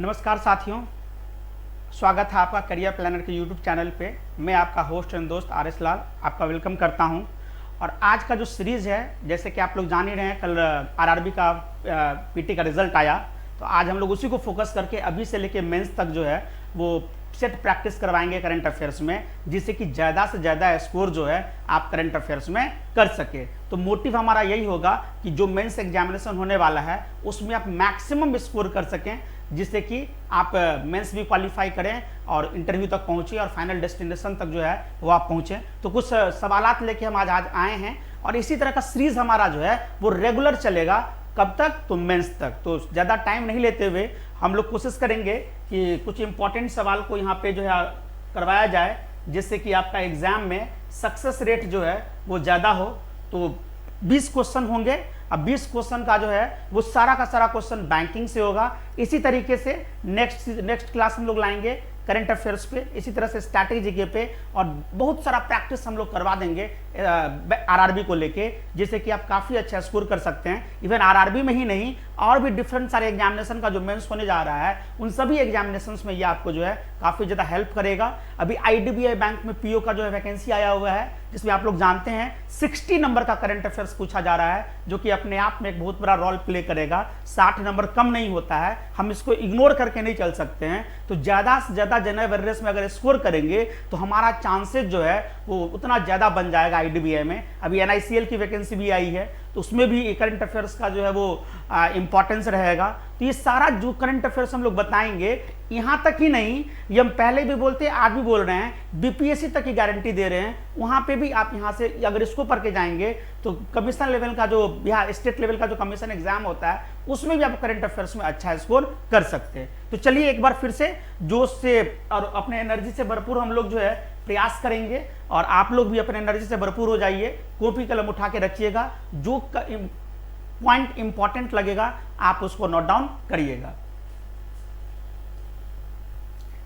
नमस्कार साथियों, स्वागत है आपका करियर प्लानर के यूट्यूब चैनल पे। मैं आपका होस्ट एंड दोस्त आर.एस. लाल आपका वेलकम करता हूं। और आज का जो सीरीज़ है, जैसे कि आप लोग जान ही रहे हैं, कल आरआरबी का पीटी का रिजल्ट आया, तो आज हम लोग उसी को फोकस करके अभी से लेके मेंस तक जो है वो सेट प्रैक्टिस करवाएंगे करंट अफेयर्स में, जिससे कि ज़्यादा से ज़्यादा स्कोर जो है आप करंट अफेयर्स में कर सके। तो मोटिव हमारा यही होगा कि जो मेंस एग्जामिनेशन होने वाला है उसमें आप मैक्सिमम स्कोर कर सकें, जिससे कि आप मेंस भी क्वालिफाई करें और इंटरव्यू तक पहुंचे और फाइनल डेस्टिनेशन तक जो है वो आप पहुंचे। तो कुछ सवालात लेके हम आज आए हैं और इसी तरह का सीरीज हमारा जो है वो रेगुलर चलेगा। कब तक? तो मेंस तक। तो ज़्यादा टाइम नहीं लेते हुए हम लोग कोशिश करेंगे कि कुछ इंपॉर्टेंट सवाल को यहाँ पे जो है करवाया जाए, जिससे कि आपका एग्जाम में सक्सेस रेट जो है वो ज़्यादा हो। तो 20 क्वेश्चन होंगे। अब 20 क्वेश्चन का जो है वो सारा का सारा क्वेश्चन बैंकिंग से होगा। इसी तरीके से नेक्स्ट क्लास हम लोग लाएंगे करंट अफेयर्स पे, इसी तरह से स्ट्रैटेजी के पे, और बहुत सारा प्रैक्टिस हम लोग करवा देंगे आरआरबी को लेके, जिससे कि आप काफ़ी अच्छा स्कोर कर सकते हैं। इवन आरआरबी में ही नहीं, और भी डिफरेंट सारे एग्जामिनेशन का जो मेंस होने जा रहा है, उन सभी एग्जामिनेशन में ये आपको जो है काफ़ी ज़्यादा हेल्प करेगा। अभी आईडीबीआई बैंक में पीओ का जो है वैकेंसी आया हुआ है, जिसमें आप लोग जानते हैं 60 नंबर का करंट अफेयर्स पूछा जा रहा है, जो कि अपने आप में एक बहुत बड़ा रोल प्ले करेगा। 60 नंबर कम नहीं होता है, हम इसको इग्नोर करके नहीं चल सकते हैं। तो ज़्यादा से ज़्यादा जनरल अवेयरनेस में अगर स्कोर करेंगे तो हमारा चांसेस जो है वो उतना ज़्यादा बन जाएगा। आईडीबीआई में अभी एनआईसीएल की वैकेंसी भी आई है, तो उसमें भी करंट अफेयर्स का जो है वो इंपॉर्टेंस रहेगा। तो ये सारा जो करंट अफेयर्स हम लोग बताएंगे, यहाँ तक ही नहीं, ये हम पहले भी बोलते हैं, आज भी बोल रहे हैं, बीपीएससी तक की गारंटी दे रहे हैं। वहाँ पे भी आप यहाँ से अगर इसको पढ़ के जाएंगे तो कमीशन लेवल का जो बिहार स्टेट लेवल का जो कमीशन एग्जाम होता है, उसमें भी आप करंट अफेयर्स में अच्छा स्कोर कर सकते हैं। तो चलिए एक बार फिर से जोश से और अपने एनर्जी से भरपूर हम लोग जो है प्रयास करेंगे, और आप लोग भी अपने एनर्जी से भरपूर हो जाइए। कॉपी कलम उठा के रखिएगा, जो पॉइंट इंपॉर्टेंट लगेगा आप उसको नोट डाउन करिएगा।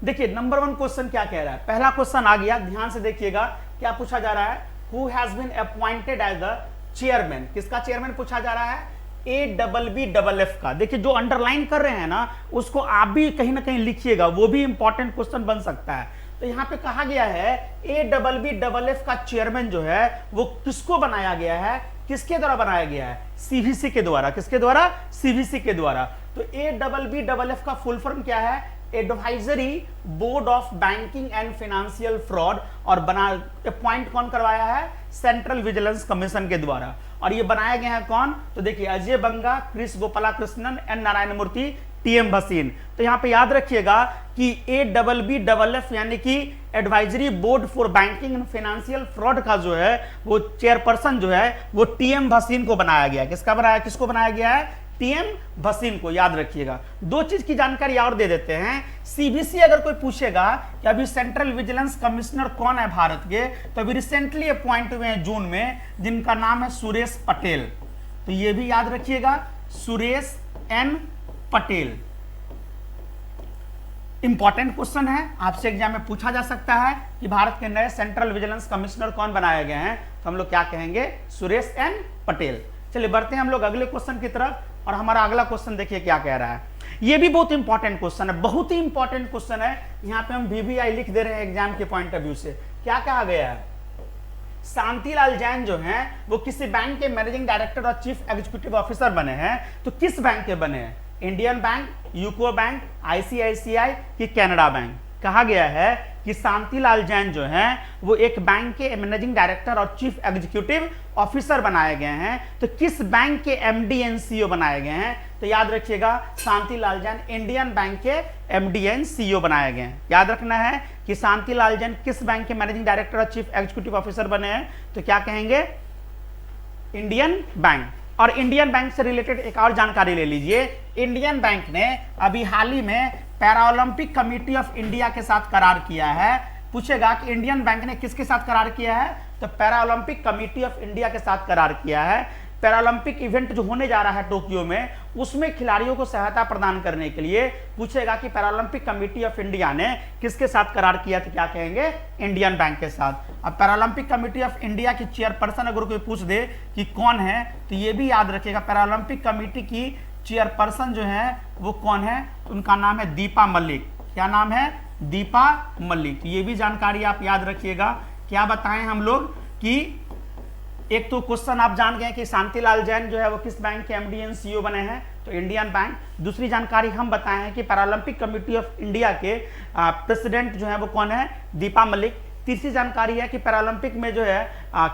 देखिए नंबर 1 क्वेश्चन क्या कह रहा है। पहला क्वेश्चन आ गया, ध्यान से देखिएगा क्या पूछा जा रहा है। Who has been appointed as the chairman. किसका चेयरमैन पूछा जा रहा है? AFF का। देखिए जो अंडरलाइन कर रहे हैं ना, उसको आप भी कहीं ना कहीं लिखिएगा, वो भी इंपॉर्टेंट क्वेश्चन बन सकता है। तो यहाँ पे कहा गया है AFF का चेयरमैन जो है वो किसको बनाया गया है, किसके द्वारा बनाया गया है? सीवीसी के द्वारा। किसके द्वारा? सीवीसी के द्वारा। तो AFF का फुल फॉर्म क्या है? Advisory board of banking and financial fraud. और बना अपॉइंट कौन करवाया है? सेंट्रल विजिलेंस कमीशन के द्वारा। और ये बनाए गए हैं कौन? तो देखिए अजय बंगा, क्रिस गोपालाकृष्णन, एन नारायण मूर्ति, टीएम भसीन। तो यहाँ पे याद रखिएगा कि AFF यानी कि advisory board for banking and financial fraud का जो है वो चेयरपर्सन जो है वो टीएम भसीन को बनाया गया है। किसको बनाया गया है? टीएम भसीन को। याद रखिएगा। दो चीज की जानकारी और दे देते हैं। सीबीसी अगर कोई पूछेगा कि अभी सेंट्रल विजिलेंस कमिश्नर कौन है भारत के, तो अभी रिसेंटली अपॉइंट हुए हैं जून में, जिनका नाम है सुरेश पटेल। तो ये भी याद रखिएगा, Suresh N Patel. Important question है, आपसे एग्जाम में पूछा जा सकता है कि भारत के नए सेंट्रल विजिलेंस कमिश्नर कौन बनाए गए हैं, तो हम लोग क्या कहेंगे? सुरेश एन पटेल। चलिए बढ़ते हैं हम लोग अगले क्वेश्चन की तरफ। और हमारा अगला क्वेश्चन देखिए क्या कह रहा है। ये भी बहुत इंपॉर्टेंट क्वेश्चन है, बहुत ही इंपॉर्टेंट क्वेश्चन है। यहाँ पे हम VVI लिख दे रहे हैं एग्जाम के पॉइंट ऑफ व्यू से। क्या कहा गया है? शांतिलाल जैन जो हैं वो किसी बैंक के मैनेजिंग डायरेक्टर और चीफ एग्जीक्यूटिव ऑफिसर बने हैं। तो किस बैंक के बने हैं? Indian bank, UCO bank, ICICI कि कैनरा बैंक? कहा गया है कि शांतिलाल जैन जो हैं वो एक बैंक के मैनेजिंग डायरेक्टर और चीफ एग्जीक्यूटिव ऑफिसर बनाए गए हैं। तो किस बैंक के MD एंड CEO बनाए गए हैं? तो याद रखिएगा शांतिलाल जैन इंडियन बैंक के MD एंड CEO बनाए गए हैं। याद रखना है कि शांतिलाल जैन किस बैंक के मैनेजिंग डायरेक्टर और चीफ एग्जीक्यूटिव ऑफिसर बने हैं, तो क्या कहेंगे? Indian bank. और इंडियन बैंक से रिलेटेड एक और जानकारी ले लीजिए। इंडियन बैंक ने अभी हाल ही में पैरालंपिक कमेटी ऑफ इंडिया के साथ करार किया है। पूछेगा कि इंडियन बैंक ने किसके साथ करार किया है, तो पैरालंपिक कमेटी ऑफ इंडिया के साथ करार किया है। पैरालंपिक इवेंट जो होने जा रहा है टोक्यो में, उसमें खिलाड़ियों को सहायता प्रदान करने के लिए पूछेगा कि पैरालंपिक कमेटी ऑफ इंडिया ने किसके साथ करार किया, तो क्या कहेंगे? इंडियन बैंक के साथ। अब पैरालंपिक कमेटी ऑफ इंडिया की चेयरपर्सन अगर कोई पूछ दे कि कौन है, तो ये भी याद रखिएगा पैरालंपिक कमेटी की चेयरपर्सन जो है वो कौन है, उनका नाम है दीपा मलिक। क्या नाम है, दीपा मलिक। ये भी जानकारी आप याद रखिएगा। क्या बताएं हम लोग कि एक तो क्वेश्चन आप जान गए कि शांतिलाल जैन जो है वो किस बैंक के एमडी एंड सीईओ बने हैं, तो इंडियन बैंक। दूसरी जानकारी हम बताए हैं कि पैरालंपिक कमेटी ऑफ इंडिया के प्रेसिडेंट जो है वो कौन है, दीपा मलिक। तीसरी जानकारी है कि पैरालंपिक में जो है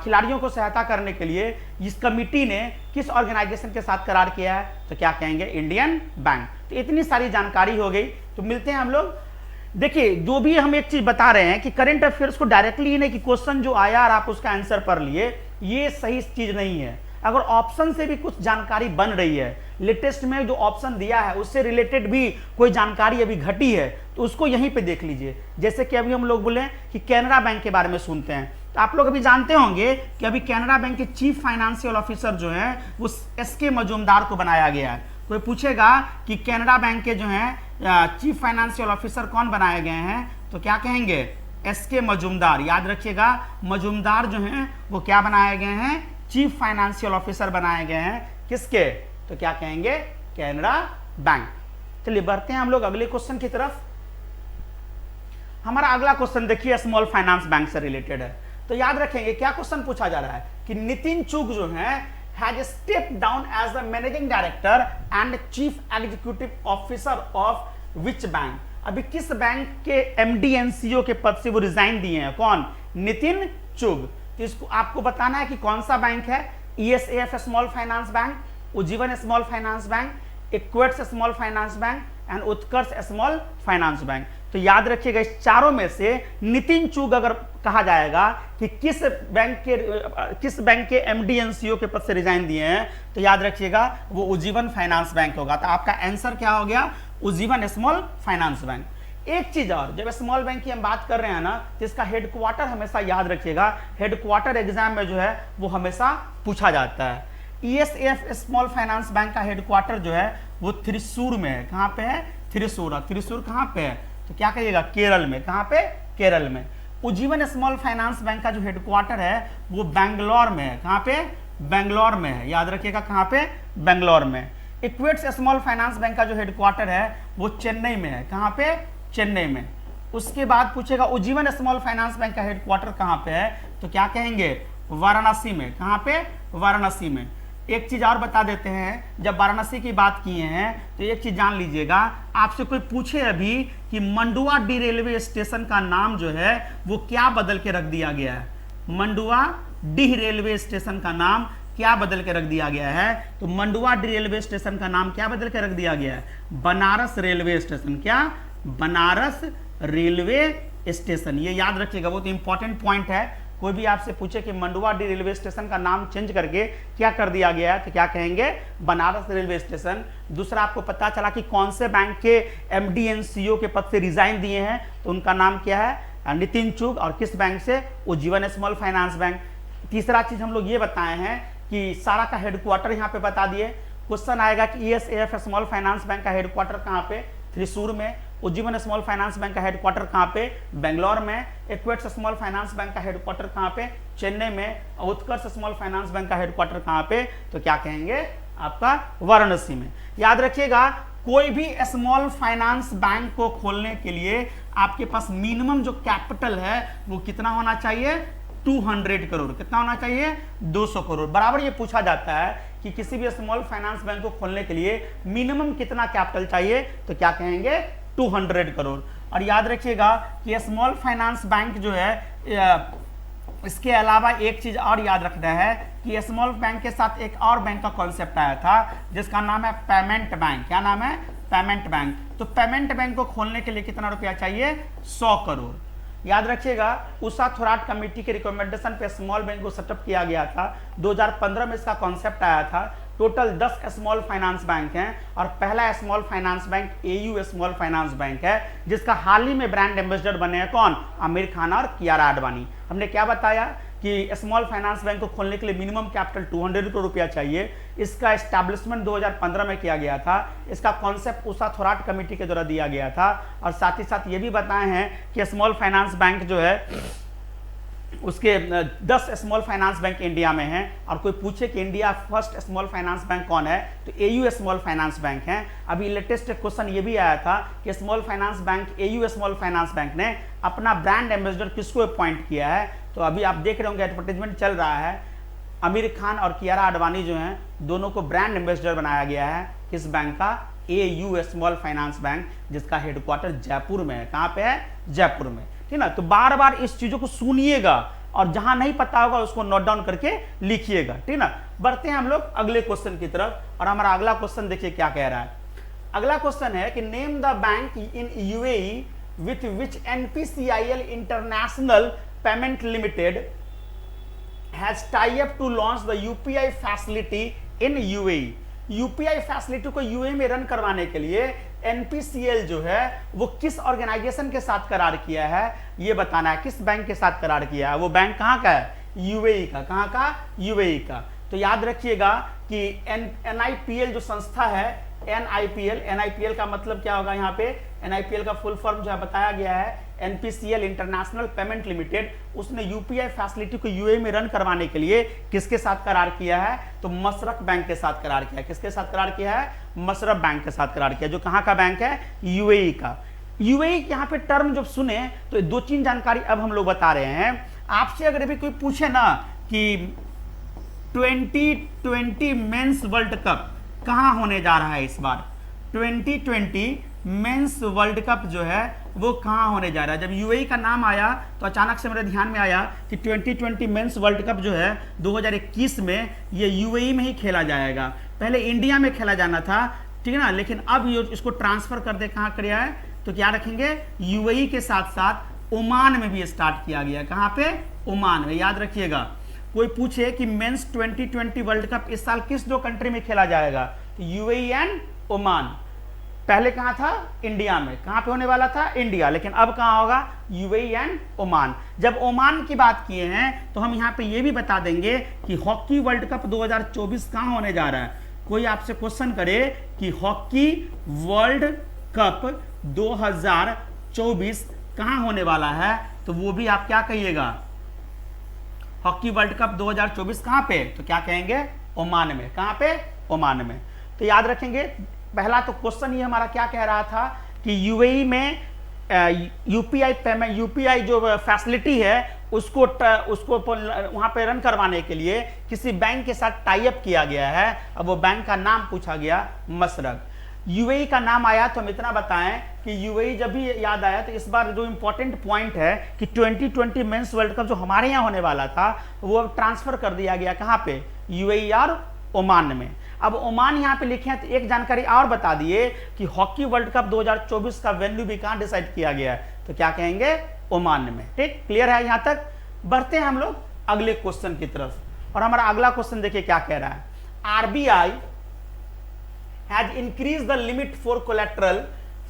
खिलाड़ियों को सहायता करने के लिए इस कमेटी ने किस ऑर्गेनाइजेशन के साथ करार किया है, तो क्या कहेंगे, इंडियन बैंक। तो इतनी सारी जानकारी हो गई। तो मिलते हैं हम लोग। देखिए, जो भी हम एक चीज बता रहे हैं कि करंट अफेयर्स को डायरेक्टली ही नहीं कि क्वेश्चन जो आया और आप उसका आंसर पढ़ लिए, ये सही चीज नहीं है। अगर ऑप्शन से भी कुछ जानकारी बन रही है, लेटेस्ट में जो ऑप्शन दिया है उससे रिलेटेड भी कोई जानकारी अभी घटी है, तो उसको यहीं पे देख लीजिए। जैसे कि अभी हम लोग बोले कि कैनरा बैंक के बारे में सुनते हैं, तो आप लोग अभी जानते होंगे कि अभी कैनरा बैंक के चीफ फाइनेंशियल ऑफिसर जो है वो एसके मजूमदार को बनाया गया है। कोई पूछेगा कि कैनरा बैंक के जो है चीफ फाइनेंशियल ऑफिसर कौन बनाए गए हैं, तो क्या कहेंगे, एसके मजूमदार। याद रखिएगा, मजूमदार जो हैं वो क्या बनाए गए हैं, चीफ फाइनेंशियल ऑफिसर बनाए गए हैं। किसके, तो क्या कहेंगे, कैनरा बैंक। चलिए बढ़ते हैं हम लोग अगले क्वेश्चन की तरफ। हमारा अगला क्वेश्चन देखिए स्मॉल फाइनेंस बैंक से रिलेटेड है। तो याद रखेंगे क्या क्वेश्चन पूछा जा रहा है कि नितिन चुग जो है has stepped down as the managing director and chief executive officer of which bank। अभी किस बैंक के एमडी एंड सीईओ के पद से वो रिजाइन दिए हैं, कौन, नितिन चुग। तो इसको आपको बताना है कि कौन सा बैंक है, ESAF small finance bank, Ujjivan small finance bank, equates small finance bank and Utkarsh small finance bank. तो याद रखिएगा इस चारों में से नितिन चुग अगर कहा जाएगा कि किस बैंक के एमडी एंड सीईओ के पद से रिजाइन दिए हैं, तो याद रखिएगा वो उज्जीवन फाइनेंस बैंक होगा। तो आपका आंसर क्या हो गया, उज्जीवन स्मॉल फाइनेंस बैंक। एक चीज और, जब स्मॉल बैंक की हम बात कर रहे हैं ना, तो इसका हेडक्वार्टर हमेशा याद रखिएगा, हेडक्वार्टर एग्जाम में जो है वो हमेशा पूछा जाता है। ईएसएफ स्मॉल फाइनेंस बैंक का हेडक्वार्टर जो है वो त्रिशूर में है। कहाँ पे है, त्रिशूर। त्रिशूर कहाँ पे है, तो क्या कहिएगा, केरल में। कहाँ पे, केरल में। उज्जीवन स्मॉल फाइनेंस बैंक का जो हेडक्वार्टर है वो बेंगलोर में है। कहाँ पे, बेंगलोर में है। याद रखिएगा कहाँ पे, बेंगलोर में। इक्वेट्स स्मॉल फाइनेंस बैंक का जो हेडक्वार्टर है वो चेन्नई में है। कहाँ पे, चेन्नई में। उसके बाद पूछेगा उज्जीवन स्मॉल फाइनेंस बैंक का हेडक्वार्टर कहाँ पे है, तो क्या कहेंगे, वाराणसी में। कहाँ पे, वाराणसी में। एक चीज और बता देते हैं, जब वाराणसी की बात किए हैं तो एक चीज जान लीजिएगा, आपसे कोई पूछे अभी कि मंडुआ डी रेलवे स्टेशन का नाम जो है वो क्या बदल के रख दिया गया है, मंडुआ डी रेलवे स्टेशन का नाम क्या बदल के रख दिया गया है, तो मंडुआ डी रेलवे स्टेशन का नाम क्या बदल के रख दिया गया है, बनारस रेलवे स्टेशन। क्या, बनारस रेलवे स्टेशन। ये याद रखिएगा, बहुत इंपॉर्टेंट पॉइंट है। कोई भी आपसे पूछे कि मंडुआ डी रेलवे स्टेशन का नाम चेंज करके क्या कर दिया गया है, तो क्या कहेंगे, बनारस रेलवे स्टेशन। दूसरा, आपको पता चला कि कौन से बैंक के एमडी एंड सीईओ के पद से रिजाइन दिए हैं, तो उनका नाम क्या है, नितिन चुग। और किस बैंक से, उज्जीवन स्मॉल फाइनेंस बैंक। तीसरा चीज हम लोग ये बताए हैं कि सारा का हेडक्वार्टर यहाँ पे बता दिए। क्वेश्चन आएगा कि ईएसएफ स्मॉल फाइनेंस बैंक का हेडक्वार्टर कहाँ पे, त्रिशूर में। उज्जीवन स्मॉल फाइनेंस बैंक का हेडक्वार्टर कहाँ पे, बेंगलोर में। इक्वेट्स स्मॉल फाइनेंस बैंक का हेडक्वार्टर कहाँ पे, चेन्नई में। उत्कर्ष स्मॉल फाइनेंस बैंक का हेडक्वार्टर कहाँ पे, तो क्या कहेंगे, आपका वाराणसी में। याद रखिएगा, कोई भी स्मॉल फाइनेंस बैंक को खोलने के लिए आपके पास मिनिमम जो कैपिटल है वो कितना होना चाहिए, 200 करोड़। कितना होना चाहिए, 200 करोड़। बराबर ये पूछा जाता है कि किसी भी स्मॉल फाइनेंस बैंक को खोलने के लिए मिनिमम कितना कैपिटल चाहिए, तो क्या कहेंगे, 200 करोड़। और याद रखिएगा कि स्मॉल फाइनेंस बैंक जो है, इसके अलावा एक चीज और याद रखना है कि स्मॉल बैंक के साथ एक और बैंक का कॉन्सेप्ट आया था जिसका नाम है पेमेंट बैंक। क्या नाम है, पेमेंट बैंक। तो पेमेंट बैंक को खोलने के लिए कितना रुपया चाहिए, 100 करोड़। याद रखिएगा, उषा थोराट कमेटी के रिकमेंडेशन पे स्मॉल बैंक को सेटअप किया गया था। 2015 में इसका कॉन्सेप्ट आया था। टोटल 10 स्मॉल फाइनेंस बैंक हैं और पहला small finance bank AU small finance bank है, जिसका हाल ही में ब्रांड एम्बेसडर बने हैं कौन, आमिर खान और कियारा आडवाणी। हमने क्या बताया कि स्मॉल फाइनेंस बैंक को खोलने के लिए मिनिमम कैपिटल 200 करोड़ रुपया चाहिए। इसका एस्टैब्लिशमेंट 2015 में किया गया था। इसका कॉन्सेप्ट उषा थोराट कमेटी के द्वारा दिया गया था। और साथ ही साथ ये भी बताए हैं कि स्मॉल फाइनेंस बैंक जो है उसके 10 स्मॉल फाइनेंस बैंक इंडिया में हैं, और कोई पूछे कि India first small finance bank कौन है, तो एयू स्मॉल फाइनेंस बैंक है। अभी लेटेस्ट क्वेश्चन ये भी आया था कि small finance bank, AU small finance bank ने अपना ब्रांड एम्बेसडर किसको अपॉइंट किया है। तो अभी आप देख रहे होंगे एडवर्टाइजमेंट चल रहा है, आमिर खान और कियारा आडवाणी जो हैं दोनों को ब्रांड एम्बेसडर बनाया गया है किस बैंक का, एयू स्मॉल फाइनेंस बैंक, जिसका हेडक्वार्टर जयपुर में है। कहाँ पे है, जयपुर में, ठीक ना। तो बार बार इस चीजों को सुनिएगा और जहां नहीं पता होगा उसको नोट डाउन करके लिखिएगा, ठीक ना। बढ़ते हैं हम लोग अगले क्वेश्चन की तरफ, और हमारा अगला क्वेश्चन देखिए क्या कह रहा है। अगला क्वेश्चन है कि name the bank in UAE with which NPCIL international payment limited has tie up to launch the UPI facility in UAE. UPI facility को यूएई में रन करवाने के लिए एनपीसीएल जो है वो किस ऑर्गेनाइजेशन के साथ करार किया है, ये बताना है। किस बैंक के साथ करार किया है, वो बैंक कहाँ का है, यूएई का। कहाँ का, यूएई का। तो याद रखिएगा कि एनआईपीएल जो संस्था है, एनआईपीएल का मतलब क्या होगा यहाँ पे, एनआईपीएल का फुल फॉर्म जो है बताया गया है, एनपीसीएल इंटरनेशनल पेमेंट लिमिटेड। उसने यूपीआई फैसिलिटी को यूएई में रन करवाने के लिए किसके साथ करार किया है, तो मशरक बैंक के साथ करार किया है। किसके साथ करार किया है, मशरक बैंक के साथ करार किया, जो कहाँ का बैंक है, यूएई का। यूएई यहाँ पे टर्म जब सुने तो 2-3 जानकारी अब हम लोग बता रहे हैं आपसे। अगर भी कोई पूछे ना कि 2020 मेंस वर्ल्ड कप कहाँ होने जा रहा है इस बार, 2020 मेंस वर्ल्ड कप जो है वो कहाँ होने जा रहा है। जब यूएई का नाम आया तो अचानक से मेरे ध्यान में आया कि 2020 मेंस वर्ल्ड कप जो है 2021 में ये यूएई में ही खेला जाएगा। पहले इंडिया में खेला जाना था, ठीक है ना, लेकिन अब इसको ट्रांसफर कर दे कहाँ किया है, तो क्या रखेंगे, यूएई के साथ साथ ओमान में भी स्टार्ट किया गया। कहाँ पे, ओमान में। याद रखिएगा, कोई पूछे कि मेंस 2020 वर्ल्ड कप इस साल किस 2 कंट्री में खेला जाएगा, तो यूएई एंड ओमान। पहले कहां था, इंडिया में। कहां पे होने वाला था, इंडिया, लेकिन अब कहां होगा, यूएई एंड ओमान। जब ओमान की बात किए हैं तो हम यहां पे ये भी बता देंगे कि हॉकी वर्ल्ड कप 2024 कहां होने जा रहा है। कोई आपसे क्वेश्चन करे कि हॉकी वर्ल्ड कप 2024 कहां होने वाला है, तो वो भी आप क्या कहिएगा, हॉकी वर्ल्ड कप 2024 कहां पे, तो क्या कहेंगे, ओमान में। कहां पे, ओमान में। तो याद रखेंगे, पहला तो क्वेश्चन ये हमारा क्या कह रहा था कि यूएई में यूपीआई पेमेंट, यूपीआई जो फैसिलिटी है उसको वहां पे रन करवाने के लिए किसी बैंक के साथ टाई अप किया गया है। अब वो बैंक का नाम पूछा गया, मशरक। यूएई का नाम आया तो हम इतना बताएं कि यूएई जब भी याद आया तो इस बार जो इंपॉर्टेंट पॉइंट है कि 2020 मेंस वर्ल्ड कप जो हमारे यहाँ होने वाला था वो अब ट्रांसफर कर दिया गया कहाँ पे, यूएई और ओमान में। अब ओमान यहाँ पे लिखे हैं तो एक जानकारी और बता दिए कि हॉकी वर्ल्ड कप 2024 का वेन्यू भी कहाँ डिसाइड किया गया है, तो क्या कहेंगे, ओमान में। ठीक, क्लियर है यहाँ तक। बढ़ते हैं हम लोग अगले क्वेश्चन की तरफ, और हमारा अगला क्वेश्चन देखिए क्या कह रहा है। RBI has increase the limit for collateral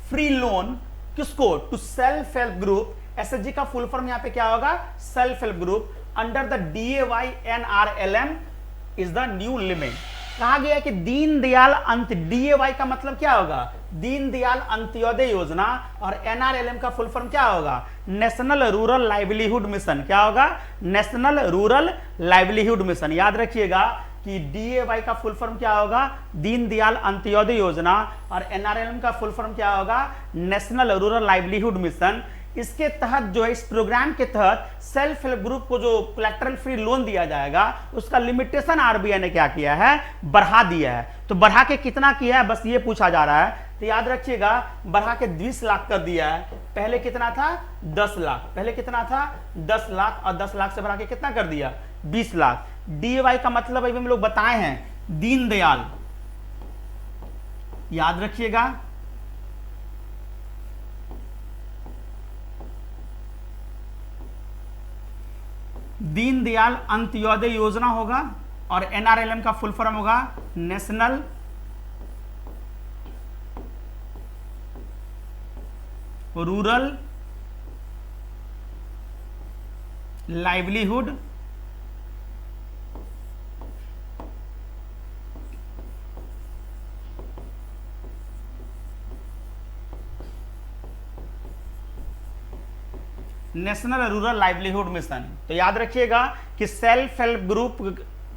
free loan किसको, to self help group. SHG का फुल फॉर्म यहाँ पे क्या होगा, self help group, under the DAY NRLM is the new limit. कहा गया कि दीनदयाल अंत, डीएवाई का मतलब क्या होगा, दीनदयाल अंत्योदय योजना, और एनआरएलएम का फुल फॉर्म क्या होगा, नेशनल रूरल लाइवलीहुड मिशन। क्या होगा, नेशनल रूरल लाइवलीहुड मिशन। याद रखिएगा कि डीएवाई का फुल फॉर्म क्या होगा, दीनदयाल अंत्योदय योजना, और एनआरएलएम का फुल फॉर्म क्या होगा, नेशनल रूरल लाइवलीहुड मिशन। इसके तहत जो है, इस प्रोग्राम के तहत सेल्फ हेल्प ग्रुप को जो कोलैटरल फ्री लोन दिया जाएगा उसका लिमिटेशन आरबीआई ने क्या किया है, बढ़ा दिया है। तो बढ़ा के कितना किया है, बस ये पूछा जा रहा है। तो याद रखिएगा, बढ़ा के 20 लाख कर दिया है। पहले कितना था, 10 लाख। पहले कितना था, 10 लाख, और 10 लाख से बढ़ा के कितना कर दिया, 20 लाख। डीएवाई का मतलब अभी हम लोग बताए हैं, दीनदयाल। याद रखिएगा, दीनदयाल अंत्योदय योजना होगा, और एनआरएलएम का फुल फॉर्म होगा national rural livelihood national rural livelihood mission. तो याद रखिएगा कि सेल्फ हेल्प ग्रुप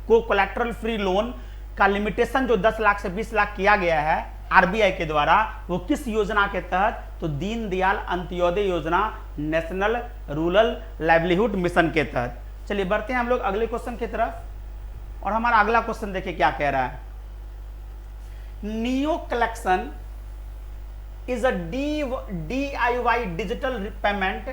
को कोलैटरल फ्री लोन का लिमिटेशन जो 10 लाख से 20 लाख किया गया है आरबीआई के द्वारा, वो किस योजना के तहत? तो दीनदयाल अंत्योदय योजना, नेशनल रूरल लाइवलीहुड मिशन के तहत। चलिए बढ़ते हैं हम लोग अगले क्वेश्चन की तरफ। और हमारा अगला क्वेश्चन देखिए क्या कह रहा है। Neo collection is a DIY digital payment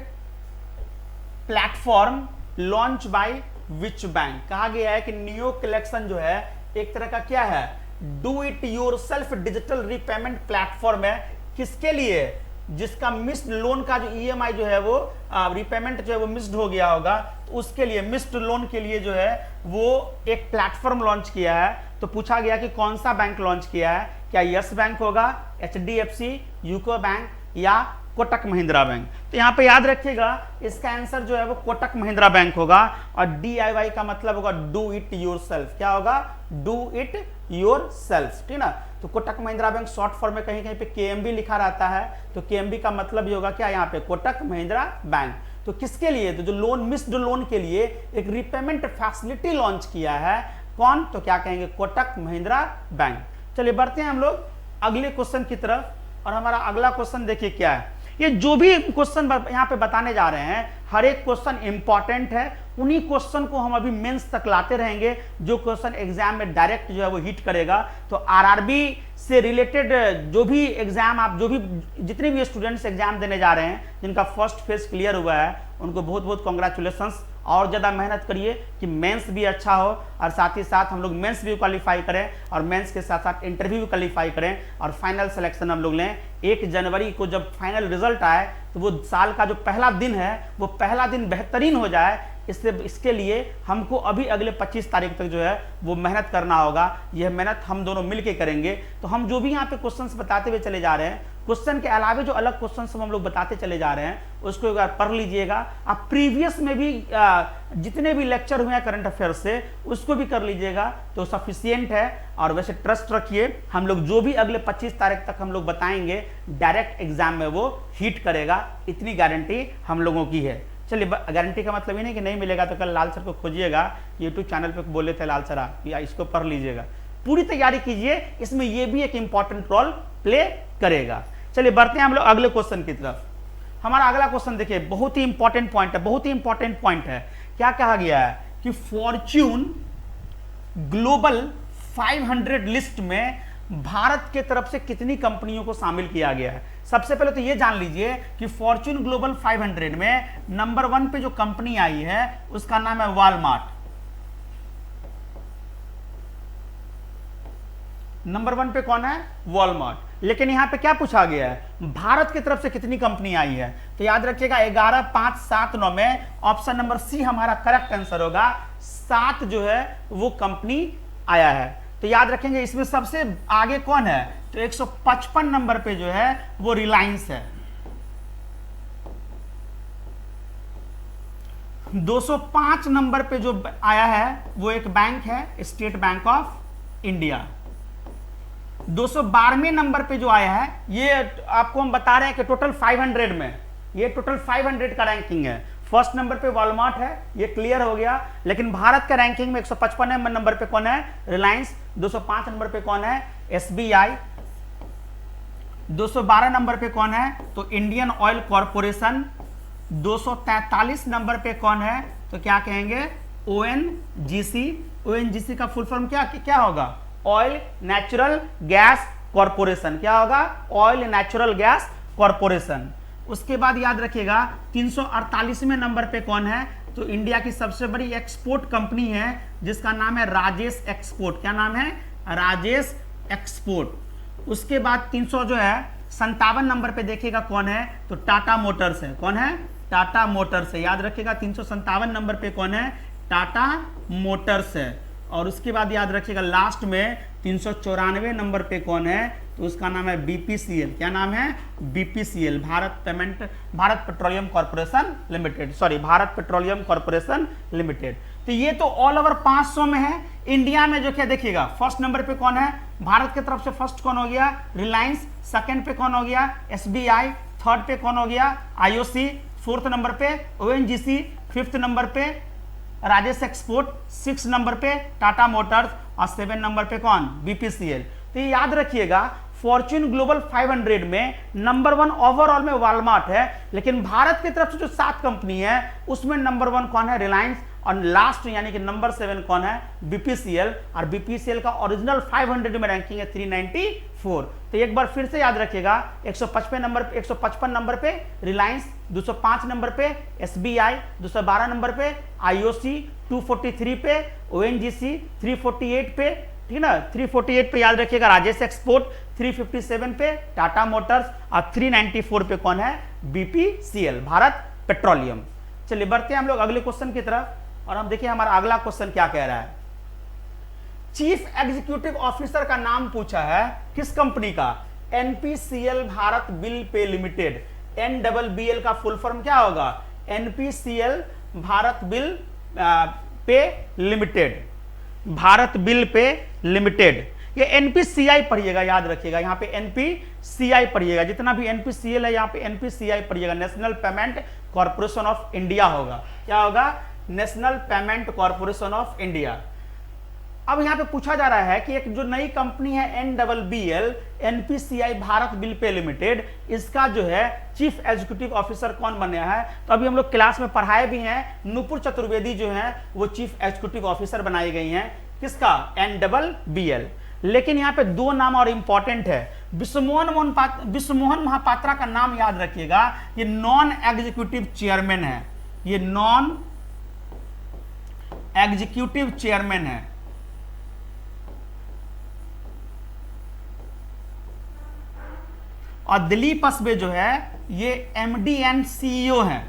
platform launch by which bank. कहा गया है कि नियो कलेक्शन जो है एक तरह का क्या है? Do it yourself digital repayment platform है। किसके लिए? जिसका मिस्ड लोन का जो EMI जो है वो रीपेमेंट जो है वो मिस्ड हो गया होगा, तो उसके लिए मिस्ड लोन के लिए जो है वो एक प्लेटफॉर्म लॉन्च किया है। तो पूछा गया कि कौन सा बैंक लॉन्च किया है? क्या यस बैंक होगा, HDFC, यूको बैंक या कोटक महिंद्रा बैंक? तो यहाँ पे याद रखिएगा इसका आंसर जो है वो कोटक महिंद्रा बैंक होगा। और DIY का मतलब होगा डू इट योरसेल्फ। क्या होगा? डू इट योरसेल्फ, ठीक ना। तो Kotak Mahindra bank short form में कहीं कहीं पे KMB लिखा रहता है, तो KMB का मतलब ही होगा क्या यहाँ पे? कोटक महिंद्रा बैंक। तो किसके लिए? तो जो लोन मिस्ड लोन के लिए एक रिपेमेंट फैसिलिटी लॉन्च किया है। कौन? तो क्या कहेंगे? कोटक महिंद्रा बैंक। चलिए बढ़ते हैं हम लोग अगले क्वेश्चन की तरफ। और हमारा अगला क्वेश्चन देखिए क्या है। ये जो भी क्वेश्चन यहाँ पे बताने जा रहे हैं हर एक क्वेश्चन इंपॉर्टेंट है। उन्हीं क्वेश्चन को हम अभी मेंस तक लाते रहेंगे, जो क्वेश्चन एग्जाम में डायरेक्ट जो है वो हिट करेगा। तो आरआरबी से रिलेटेड जो भी एग्जाम आप जो भी जितने भी स्टूडेंट्स एग्जाम देने जा रहे हैं, जिनका फर्स्ट फेज क्लियर हुआ है, उनको बहुत बहुत कॉन्ग्रेचुलेशंस। और ज़्यादा मेहनत करिए कि मेंस भी अच्छा हो, और साथ ही साथ हम लोग मेंस भी क्वालिफाई करें, और मेंस के साथ साथ इंटरव्यू भी क्वालिफाई करें, और फाइनल सिलेक्शन हम लोग लें। 1 जनवरी को जब फाइनल रिजल्ट आए तो वो साल का जो पहला दिन है वो पहला दिन बेहतरीन हो जाए। इसके लिए हमको अभी अगले 25 तारीख तक जो है वो मेहनत करना होगा। यह मेहनत हम दोनों मिलके करेंगे। तो हम जो भी यहाँ पे क्वेश्चंस बताते हुए चले जा रहे हैं, क्वेश्चन के अलावा जो अलग क्वेश्चंस हम लोग बताते चले जा रहे हैं, उसको एक बार पढ़ लीजिएगा। आप प्रीवियस में भी जितने भी लेक्चर हुए हैं करंट अफेयर से, उसको भी कर लीजिएगा, तो सफिशियंट है। और वैसे ट्रस्ट रखिए, हम लोग जो भी अगले 25 तारीख तक हम लोग बताएंगे डायरेक्ट एग्जाम में वो हिट करेगा, इतनी गारंटी हम लोगों की है। चलिए, गारंटी का मतलब ये नहीं कि नहीं मिलेगा तो कल लाल सर को खोजिएगा, यूट्यूब चैनल पे बोले थे लाल सर आप या इसको पढ़ लीजिएगा। पूरी तैयारी कीजिए, इसमें ये भी एक इंपॉर्टेंट रोल प्ले करेगा। चलिए बढ़ते हैं हम लोग अगले क्वेश्चन की तरफ। हमारा अगला क्वेश्चन देखिए, बहुत ही इंपॉर्टेंट पॉइंट है, बहुत ही इंपॉर्टेंट पॉइंट है। क्या कहा गया है कि फॉर्च्यून ग्लोबल 500 लिस्ट में भारत के तरफ से कितनी कंपनियों को शामिल किया गया है। सबसे पहले तो ये जान लीजिए कि फॉर्च्यून ग्लोबल 500 में नंबर 1 पे जो कंपनी आई है उसका नाम है वॉलमार्ट। नंबर 1 पे कौन है? वॉलमार्ट। लेकिन यहां पे क्या पूछा गया है? भारत की तरफ से कितनी कंपनी आई है? तो याद रखिएगा 11, 5, 7, 9 में ऑप्शन नंबर सी हमारा करेक्ट आंसर होगा। 7 जो है वो कंपनी आया है। तो याद रखेंगे इसमें सबसे आगे कौन है? तो 155 नंबर पे जो है वो रिलायंस है। 205 नंबर पे जो आया है वो एक बैंक है, स्टेट बैंक ऑफ इंडिया। 212वें नंबर पे जो आया है, ये आपको हम बता रहे हैं कि टोटल 500 में, ये टोटल 500 का रैंकिंग है। फर्स्ट नंबर पे वॉलमार्ट है, ये क्लियर हो गया। लेकिन भारत का रैंकिंग में 155 नंबर पे कौन है? रिलायंस। 205 नंबर पे कौन है? SBI। 212 नंबर पे कौन है? तो इंडियन ऑयल कॉरपोरेशन। 243 नंबर पे कौन है? तो क्या कहेंगे? ONGC। ONGC का फुल फॉर्म क्या होगा? Oil natural gas corporation. क्या होगा? Oil natural gas corporation. उसके बाद याद रखिएगा 348वें नंबर पे कौन है? तो इंडिया की सबसे बड़ी एक्सपोर्ट कंपनी है जिसका नाम है राजेश एक्सपोर्ट। क्या नाम है? राजेश एक्सपोर्ट। उसके बाद 357 नंबर पे देखिएगा कौन है? तो टाटा मोटर्स है। कौन है? टाटा मोटर्स है। याद रखिएगा 357 नंबर पे कौन है? टाटा मोटर्स है। और उसके बाद याद रखिएगा लास्ट में 394 नंबर पे कौन है? तो उसका नाम है BPCL। क्या नाम है? BPCL, Bharat petroleum corporation limited, sorry Bharat petroleum corporation limited. तो ये तो ऑल ओवर 500 में है। इंडिया में जो क्या देखिएगा, फर्स्ट नंबर पे कौन है? भारत की तरफ से फर्स्ट कौन हो गया? रिलायंस। सेकंड पे कौन हो गया? SBI। थर्ड पे कौन हो गया? IOC। 4th नंबर पे ONGC, 5th नंबर पे राजेश एक्सपोर्ट, 6 नंबर पे टाटा मोटर्स और 7 नंबर पे कौन, BPCL। तो ये याद रखिएगा फॉर्च्यून ग्लोबल 500 में नंबर 1 ओवरऑल में वॉलमार्ट है, लेकिन भारत की तरफ से जो 7 कंपनी है उसमें नंबर 1 कौन है, रिलायंस, और लास्ट यानी कि नंबर 7 कौन है, BPCL। और BPCL का ओरिजिनल 500 में रैंकिंग है 394। तो एक बार फिर से याद रखिएगा 155 नंबर पे रिलायंस, 205 नंबर पे SBI, 212 नंबर पे IOC, 243 पे ONGC, 348 पे, ठीक है ना, 348 पे याद रखिएगा राजेश एक्सपोर्ट, 357 पे टाटा मोटर्स और 394 पे कौन है, BPCL, भारत पेट्रोलियम। चलिए बढ़ते हैं हम लोग अगले क्वेश्चन की तरफ, और हम देखिए हमारा अगला क्वेश्चन क्या कह रहा है। चीफ एग्जीक्यूटिव ऑफिसर का नाम पूछा है किस कंपनी का, NPCL Bharat bill pay limited. NBBL का फुल फॉर्म क्या होगा, NPCL Bharat bill pay limited, Bharat bill pay limited. ये NPCI पढ़िएगा, याद रखिएगा यहाँ पे NPCI पढ़िएगा, जितना भी NPCL है यहाँ पे NPCI पढ़िएगा, national payment corporation of India होगा। क्या होगा, national payment corporation of India. अब यहाँ पे पूछा जा रहा है कि एक जो नई कंपनी है NBBL, NPCI Bharat bill pay limited, इसका जो है चीफ एग्जीक्यूटिव ऑफिसर कौन बना है। तो अभी हम लोग क्लास में पढ़ाए भी हैं, नुपुर चतुर्वेदी जो है वो चीफ एग्जीक्यूटिव ऑफिसर बनाई गई हैं, किसका, NBBL। लेकिन यहाँ पे 2 नाम और इंपॉर्टेंट है। विश्वमोहन महापात्रा का नाम याद रखिएगा, ये नॉन एग्जीक्यूटिव चेयरमैन है, ये नॉन एग्जीक्यूटिव चेयरमैन है। और दिलीप असबे जो है ये MD एंड CEO हैं,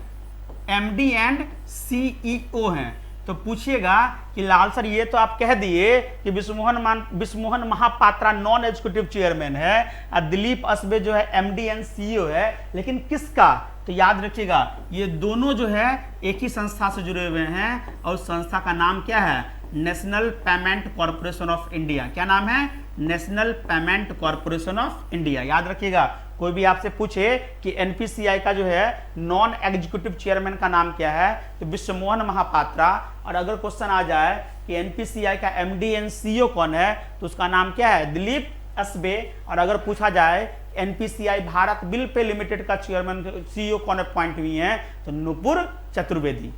MD एंड CEO हैं। तो पूछिएगा कि लाल सर ये तो आप कह दिए कि Vishwamohan Mahapatra non executive chairman है और दिलीप असबे जो है MD एंड CEO है, लेकिन किसका, तो याद रखिएगा ये दोनों जो है एक ही संस्था से जुड़े हुए हैं, और संस्था का नाम क्या है, national payment corporation of India. क्या नाम है, national payment corporation of India. याद रखिएगा कोई भी आपसे पूछे कि NPCI का जो है नॉन एग्जीक्यूटिव चेयरमैन का नाम क्या है, तो विश्वमोहन महापात्रा। और अगर क्वेश्चन आ जाए कि NPCI का MD एंड CEO कौन है, तो उसका नाम क्या है, दिलीप असबे। और अगर पूछा जाए NPCI Bharat bill pay limited का चेयरमैन CEO कौन अपॉइंट हुई है, तो नुपुर चतुर्वेदी।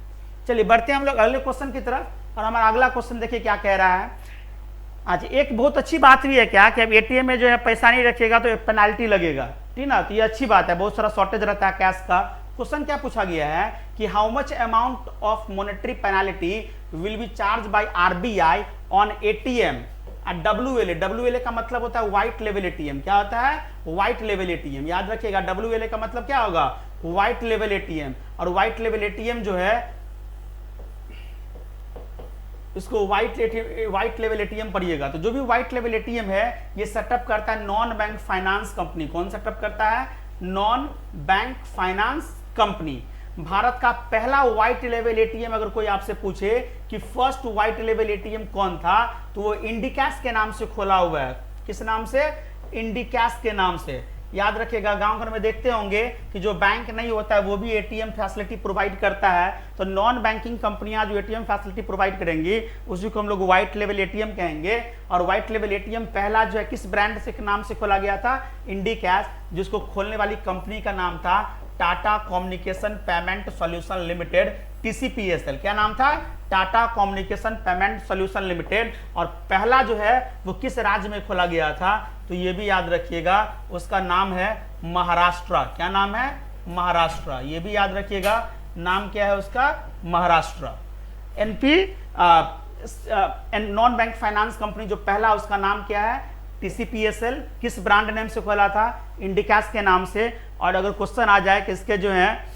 चलिए बढ़ते हैं हम लोग अगले क्वेश्चन की तरफ, और हमारा अगला क्वेश्चन देखिए क्या कह रहा है। आज एक बहुत अच्छी बात भी है क्या कि अब ATM में जो है पैसा नहीं रखिएगा तो पेनाल्टी लगेगा, ठीक ना, तो ये अच्छी बात है, बहुत सारा शॉर्टेज रहता है कैश का। क्वेश्चन क्या पूछा गया है कि how much amount of monetary penalty will be charge by RBI on ATM at WLA का मतलब होता है व्हाइट लेवल ATM। क्या होता है, व्हाइट लेवल ATM। याद रखिएगा WLA का मतलब क्या होगा, व्हाइट लेवल ATM। और व्हाइट लेवल ATM जो है इसको व्हाइट लेवल ATM पढ़िएगा। तो जो भी व्हाइट लेवल ATM है ये सेटअप करता है नॉन बैंक फाइनेंस कंपनी। कौन सेटअप करता है, non bank finance company. Bharat का पहला व्हाइट लेवल ATM अगर कोई आपसे पूछे कि फर्स्ट व्हाइट लेवल ATM कौन था, तो वो इंडिकैश के नाम से खोला हुआ है। किस नाम से, इंडिकैश के नाम से। याद रखिएगा गांव घर में देखते होंगे कि जो बैंक नहीं होता है वो भी ATM फैसिलिटी प्रोवाइड करता है। तो नॉन बैंकिंग कंपनियां जो ATM फैसिलिटी प्रोवाइड करेंगी उसी को हम लोग व्हाइट लेवल ATM कहेंगे। और व्हाइट लेवल ATM पहला जो है किस ब्रांड से नाम से खोला गया था, इंडिकैश, जिसको खोलने वाली कंपनी का नाम था Tata communication payment solution limited, TCPSL। क्या नाम था, Tata communication payment solution limited. और पहला जो है वो किस राज्य में खोला गया था, तो ये भी याद रखिएगा, उसका नाम है महाराष्ट्र। क्या नाम है, महाराष्ट्र। ये भी याद रखिएगा नाम क्या है उसका, Maharashtra. Non bank finance company जो पहला, उसका नाम क्या है, TCPSL। किस ब्रांड नेम से खोला था, इंडिकैश के नाम से। और अगर क्वेश्चन आ जाए कि इसके जो है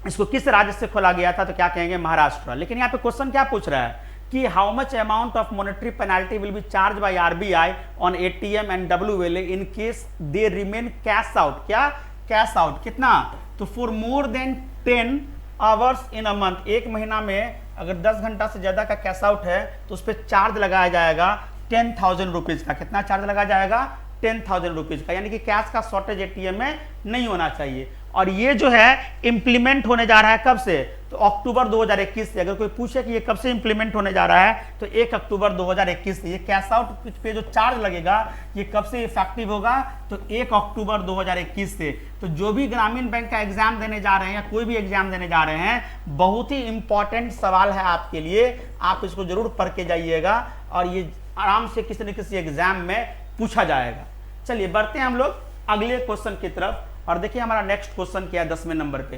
इसको किस राज्य से खोला गया था, तो क्या कहेंगे, महाराष्ट्र। लेकिन यहाँ पे क्वेश्चन क्या पूछ रहा है कि how much amount of monetary penalty will be charge by RBI on ATM and WLA in case they remain cash out. क्या, कैश आउट। कितना, तो for more than 10 hours in a month. एक महीना में अगर 10 घंटा से ज्यादा का कैश आउट है तो उस पर चार्ज लगाया जाएगा 10,000 रुपीज का। कितना चार्ज लगाया जाएगा, 10,000 रुपीज का। यानी कि कैश का शॉर्टेज ATM में नहीं होना चाहिए। और ये जो है इंप्लीमेंट होने जा रहा है कब से, तो अक्टूबर 2021 से। अगर कोई पूछे कि ये कब से इंप्लीमेंट होने जा रहा है तो 1 अक्टूबर 2021 से। ये कैश आउट पे जो चार्ज लगेगा ये कब से इफेक्टिव होगा, तो 1 अक्टूबर 2021 से। तो जो भी ग्रामीण बैंक का एग्जाम देने जा रहे हैं या कोई भी एग्जाम देने जा रहे हैं, बहुत ही इंपॉर्टेंट सवाल है आपके लिए, आप इसको जरूर पढ़ के जाइएगा और ये आराम से किसी न किसी एग्जाम में पूछा जाएगा। चलिए बढ़ते हैं हम लोग अगले क्वेश्चन की तरफ। और देखिए हमारा नेक्स्ट क्वेश्चन क्या है 10वें नंबर पे।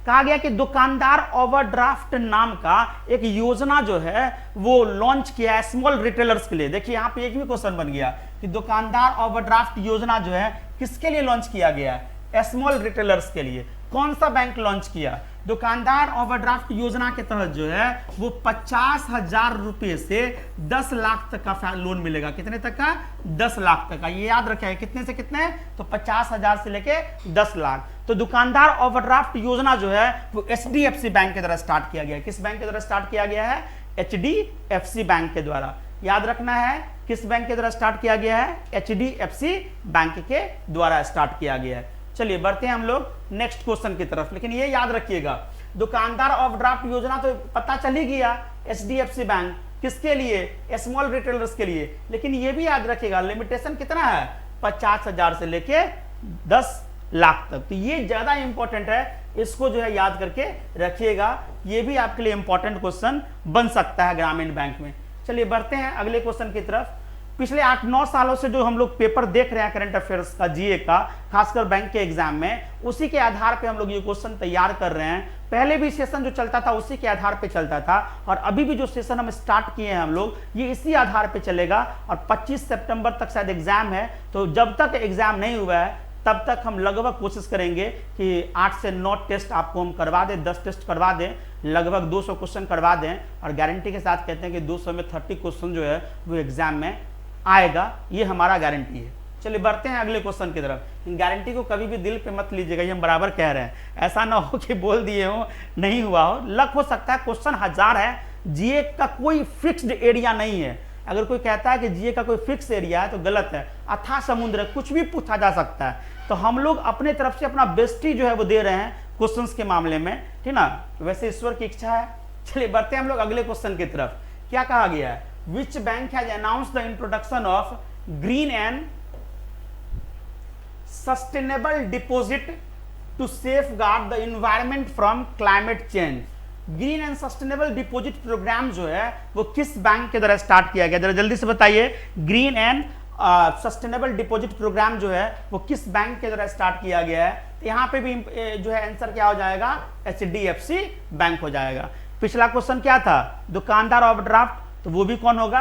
कहा गया कि दुकानदार ओवरड्राफ्ट नाम का एक योजना जो है वो लॉन्च किया है स्मॉल रिटेलर्स के लिए। देखिए यहाँ पे एक भी क्वेश्चन बन गया कि दुकानदार ओवरड्राफ्ट योजना जो है किसके लिए लॉन्च किया गया है, स्मॉल रिटेलर्स के लिए। कौन सा बैंक लॉन्च किया, दुकानदार ओवरड्राफ्ट योजना के तहत जो है वो 50,000 रुपए से 10 लाख तक का लोन मिलेगा। कितने तक का, 10 लाख तक का। ये याद रखें कितने से कितने, तो 50,000 से लेके 10 लाख। तो दुकानदार ओवरड्राफ्ट योजना जो है वो HDFC बैंक के द्वारा स्टार्ट किया गया है। किस बैंक के द्वारा स्टार्ट किया गया है, HDFC बैंक के द्वारा। याद रखना है किस बैंक के द्वारा स्टार्ट किया गया है, HDFC बैंक के द्वारा स्टार्ट किया गया है। चलिए बढ़ते हैं हम लोग नेक्स्ट क्वेश्चन की तरफ। लेकिन ये याद रखिएगा दुकानदार ओवरड्राफ्ट योजना तो पता चल ही गया, HDFC बैंक किसके लिए, स्मॉल रिटेलर्स के लिए। लेकिन ये भी याद रखिएगा लिमिटेशन कितना है, 50,000 से लेके 10 लाख तक। तो ये ज्यादा इंपॉर्टेंट है, इसको जो है याद करके रखिएगा। ये भी आपके लिए इंपॉर्टेंट क्वेश्चन बन सकता है ग्रामीण बैंक में। चलिए बढ़ते हैं अगले क्वेश्चन की तरफ। पिछले 8-9 सालों से जो हम लोग पेपर देख रहे हैं करंट अफेयर्स का, जीए का, खासकर बैंक के एग्जाम में, उसी के आधार पे हम लोग ये क्वेश्चन तैयार कर रहे हैं। पहले भी सेशन जो चलता था उसी के आधार पे चलता था और अभी भी जो सेशन हम स्टार्ट किए हैं हम लोग ये इसी आधार पे चलेगा। और 25 सितंबर तक शायद एग्जाम है, तो जब तक एग्जाम नहीं हुआ है तब तक हम लगभग कोशिश करेंगे कि 8 से 9 टेस्ट आपको हम करवा दें, 10 टेस्ट करवा दें, लगभग 200 क्वेश्चन करवा दें। और गारंटी के साथ कहते हैं कि 200 में 30 क्वेश्चन जो है वो एग्जाम में आएगा, ये हमारा गारंटी है। चलिए बढ़ते हैं अगले क्वेश्चन की तरफ। इन गारंटी को कभी भी दिल पे मत लीजिएगा, ये हम बराबर कह रहे हैं, ऐसा ना हो कि बोल दिए हो नहीं हुआ हो। लक हो सकता है, क्वेश्चन 1000 है, जीए का कोई फिक्स्ड एरिया नहीं है। अगर कोई कहता है कि जीए का कोई फिक्स एरिया है तो गलत है, अथाह समुद्र है, कुछ भी पूछा जा सकता है। तो हम लोग अपने तरफ से अपना बेस्ट ही जो है वो दे रहे हैं क्वेश्चंस के मामले में, ठीक ना। वैसे ईश्वर की इच्छा है। चलिए बढ़ते हैं हम लोग अगले क्वेश्चन की तरफ। क्या कहा गया है, Which bank has announced the introduction of green and sustainable deposit to safeguard the environment from climate change? Green and sustainable deposit program जो है वो किस बैंक के द्वारा स्टार्ट किया गया, जरा जल्दी से बताइए। Green and sustainable deposit program जो है वो किस बैंक के द्वारा स्टार्ट किया गया है, तो यहाँ पे भी जो है आंसर क्या हो जाएगा, HDFC बैंक हो जाएगा। पिछला क्वेश्चन क्या था, दुकानदार ओवरड्राफ्ट, तो वो भी कौन होगा,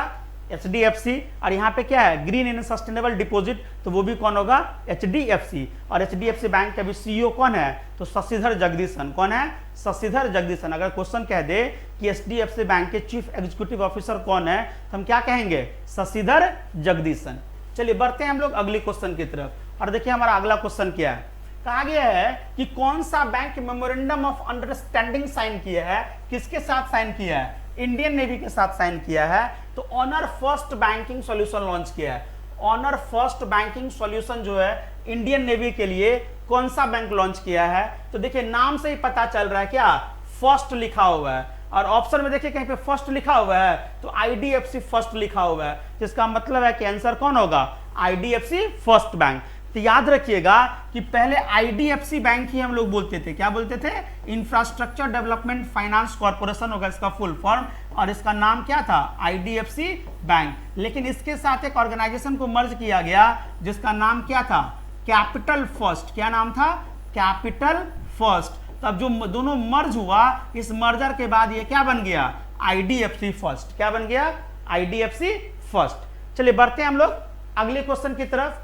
HDFC। और यहाँ पे क्या है, ग्रीन एंड सस्टेनेबल डिपॉजिट, तो वो भी कौन होगा, HDFC। और HDFC बैंक के अभी CEO कौन है, तो शशिधर जगदीशन। कौन है, शशिधर जगदीशन। अगर क्वेश्चन कह दे कि HDFC बैंक के चीफ एग्जीक्यूटिव ऑफिसर कौन है, तो हम क्या कहेंगे, शशिधर जगदीशन। चलिए बढ़ते हैं हम लोग अगले क्वेश्चन की तरफ। और देखिए हमारा अगला क्वेश्चन क्या है, कहा गया है कि कौन सा bank memorandum of understanding sign किया है, किसके साथ साइन किया है, इंडियन नेवी के साथ साइन किया है। तो honour first banking solution launch किया है। ऑनर फर्स्ट बैंकिंग सॉल्यूशन जो है इंडियन नेवी के लिए कौन सा बैंक लॉन्च किया है, तो देखिए नाम से ही पता चल रहा है क्या, फर्स्ट लिखा हुआ है। और ऑप्शन में देखिए कहीं पे फर्स्ट लिखा हुआ है तो IDFC फर्स्ट लिखा हुआ है, जिसका मतलब है कि आंसर कौन होगा, IDFC फर्स्ट बैंक। तो याद रखिएगा कि पहले IDFC बैंक ही हम लोग बोलते थे, क्या बोलते थे, इंफ्रास्ट्रक्चर डेवलपमेंट फाइनेंस कॉर्पोरेशन होगा इसका फुल फॉर्म, और इसका नाम क्या था, IDFC बैंक। लेकिन इसके साथ एक ऑर्गेनाइजेशन को मर्ज किया गया जिसका नाम क्या था, कैपिटल फर्स्ट। क्या नाम था, कैपिटल फर्स्ट। तब जो दोनों मर्ज हुआ, इस मर्जर के बाद ये क्या बन गया, IDFC फर्स्ट। क्या बन गया, IDFC फर्स्ट। चलिए बढ़ते हैं हम लोग अगले क्वेश्चन की तरफ।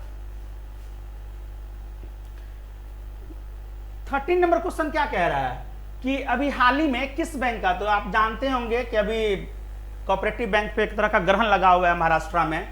13 नंबर क्वेश्चन क्या कह रहा है कि अभी हाल ही में किस बैंक का, तो आप जानते होंगे कि अभी कोऑपरेटिव बैंक पे एक तरह का ग्रहण लगा हुआ है महाराष्ट्र में,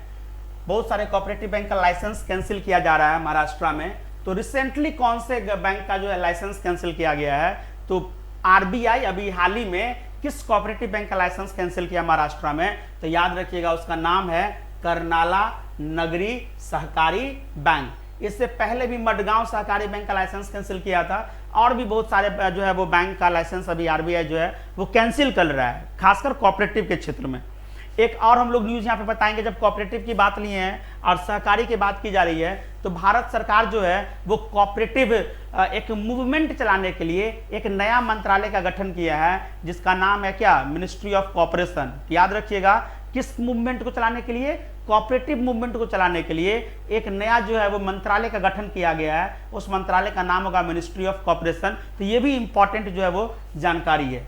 बहुत सारे कोऑपरेटिव बैंक का लाइसेंस कैंसिल किया जा रहा है महाराष्ट्र में। तो रिसेंटली कौन से बैंक का जो है लाइसेंस कैंसिल किया गया है, तो RBI अभी हाल ही में किस कोऑपरेटिव बैंक का लाइसेंस कैंसिल किया महाराष्ट्र में, तो याद रखिएगा उसका नाम है कर्नाला नगरी सहकारी बैंक। इससे पहले भी मडगांव सहकारी बैंक का लाइसेंस कैंसिल किया था, और भी बहुत सारे जो है वो बैंक का लाइसेंस अभी आरबीआई जो है वो कैंसिल कर रहा है, खासकर कोऑपरेटिव के क्षेत्र में। एक और हम लोग न्यूज यहाँ पे बताएंगे, जब कोऑपरेटिव की बात लिए हैं और सहकारी की बात की जा रही है, तो भारत सरकार जो है वो कोऑपरेटिव एक मूवमेंट चलाने के लिए एक नया मंत्रालय का गठन किया है, जिसका नाम है क्या, मिनिस्ट्री ऑफ कोऑपरेशन। याद रखिएगा, किस मूवमेंट को चलाने के लिए, कोऑपरेटिव मूवमेंट को चलाने के लिए एक नया जो है वो मंत्रालय का गठन किया गया है, उस मंत्रालय का नाम होगा मिनिस्ट्री ऑफ कोऑपरेशन। तो ये भी इंपॉर्टेंट जो है वो जानकारी है।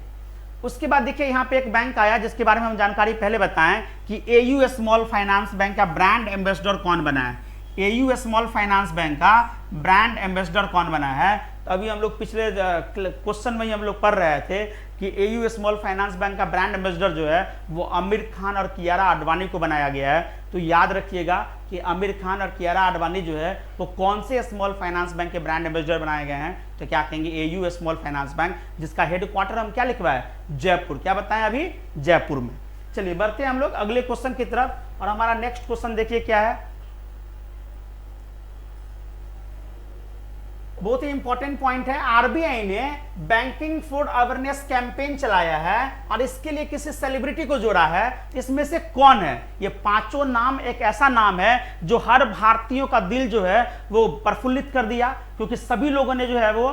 उसके बाद देखिए यहाँ पे एक बैंक आया जिसके बारे में हम जानकारी पहले बताएं कि एयू स्मॉल फाइनेंस बैंक का ब्रांड एम्बेसडर कौन बना है। एयू स्मॉल फाइनेंस बैंक का ब्रांड एम्बेसडर कौन बना है, तो अभी हम लोग पिछले क्वेश्चन में ही हम लोग पढ़ रहे थे कि एयू स्मॉल फाइनेंस बैंक का ब्रांड एम्बेसडर जो है वो आमिर खान और कियारा आडवाणी को बनाया गया है। तो याद रखिएगा कि आमिर खान और कियारा आडवाणी जो है वो कौन से स्मॉल फाइनेंस बैंक के ब्रांड एम्बेसडर बनाए गए हैं, तो क्या कहेंगे, एयू स्मॉल फाइनेंस बैंक, जिसका हेडक्वार्टर हम क्या लिखवाए, जयपुर। क्या बताएं अभी, जयपुर में। चलिए बढ़ते हैं हम लोग अगले क्वेश्चन की तरफ, और हमारा नेक्स्ट क्वेश्चन देखिए क्या है, बहुत ही इंपॉर्टेंट पॉइंट है। आरबीआई ने बैंकिंग फॉर अवेयरनेस कैंपेन चलाया है और इसके लिए किसी सेलिब्रिटी को जोड़ा है, इसमें से कौन है। ये पांचों नाम एक ऐसा नाम है जो हर भारतीयों का दिल जो है वो प्रफुल्लित कर दिया, क्योंकि सभी लोगों ने जो है वो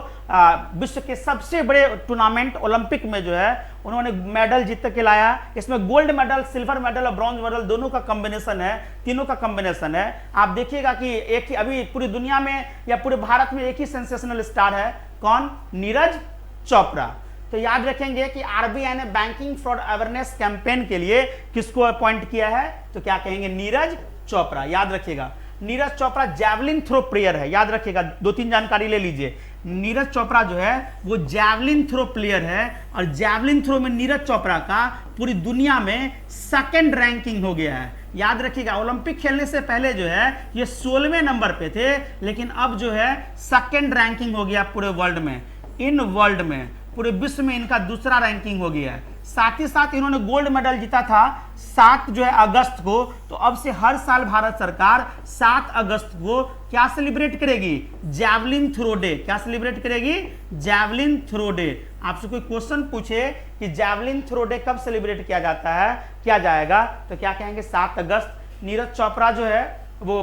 विश्व के सबसे बड़े टूर्नामेंट ओलंपिक में जो है उन्होंने मेडल जीत के लाया। इसमें गोल्ड मेडल, सिल्वर मेडल और ब्रॉन्ज मेडल दोनों का कॉम्बिनेशन है, तीनों का कॉम्बिनेशन है। आप देखिएगा कि एक ही, अभी पूरी दुनिया में या पूरे भारत में एक ही सेंसेशनल स्टार है, कौन, नीरज चोपड़ा। तो याद रखेंगे कि आरबीआई ने बैंकिंग फ्रॉड अवेयरनेस कैंपेन के लिए किसको अपॉइंट किया है, तो क्या कहेंगे, नीरज चोपड़ा। याद रखिएगा, Neeraj Chopra javelin throw player है। याद रखिएगा, दो तीन जानकारी ले लीजिए। नीरज चोपड़ा जो है वो जैवलिन थ्रो प्लेयर है, और जैवलिन थ्रो में नीरज चोपड़ा का पूरी दुनिया में सेकंड रैंकिंग हो गया है। याद रखिएगा, ओलंपिक खेलने से पहले जो है ये 16वें नंबर पे थे, लेकिन अब जो है सेकंड रैंकिंग हो गया पूरे वर्ल्ड में, इन वर्ल्ड में, पूरे विश्व में इनका दूसरा रैंकिंग हो गया है। साथ ही साथ इन्होंने गोल्ड मेडल जीता था 7 जो है अगस्त को। तो अब से हर साल भारत सरकार 7 अगस्त को क्या सेलिब्रेट करेगी, जैवलिन थ्रो डे। क्या सेलिब्रेट करेगी, जैवलिन थ्रो डे। आपसे कोई क्वेश्चन पूछे कि जैवलिन थ्रो डे कब सेलिब्रेट किया जाता है, किया जाएगा, तो क्या कहेंगे, 7 अगस्त। नीरज चोपड़ा जो है वो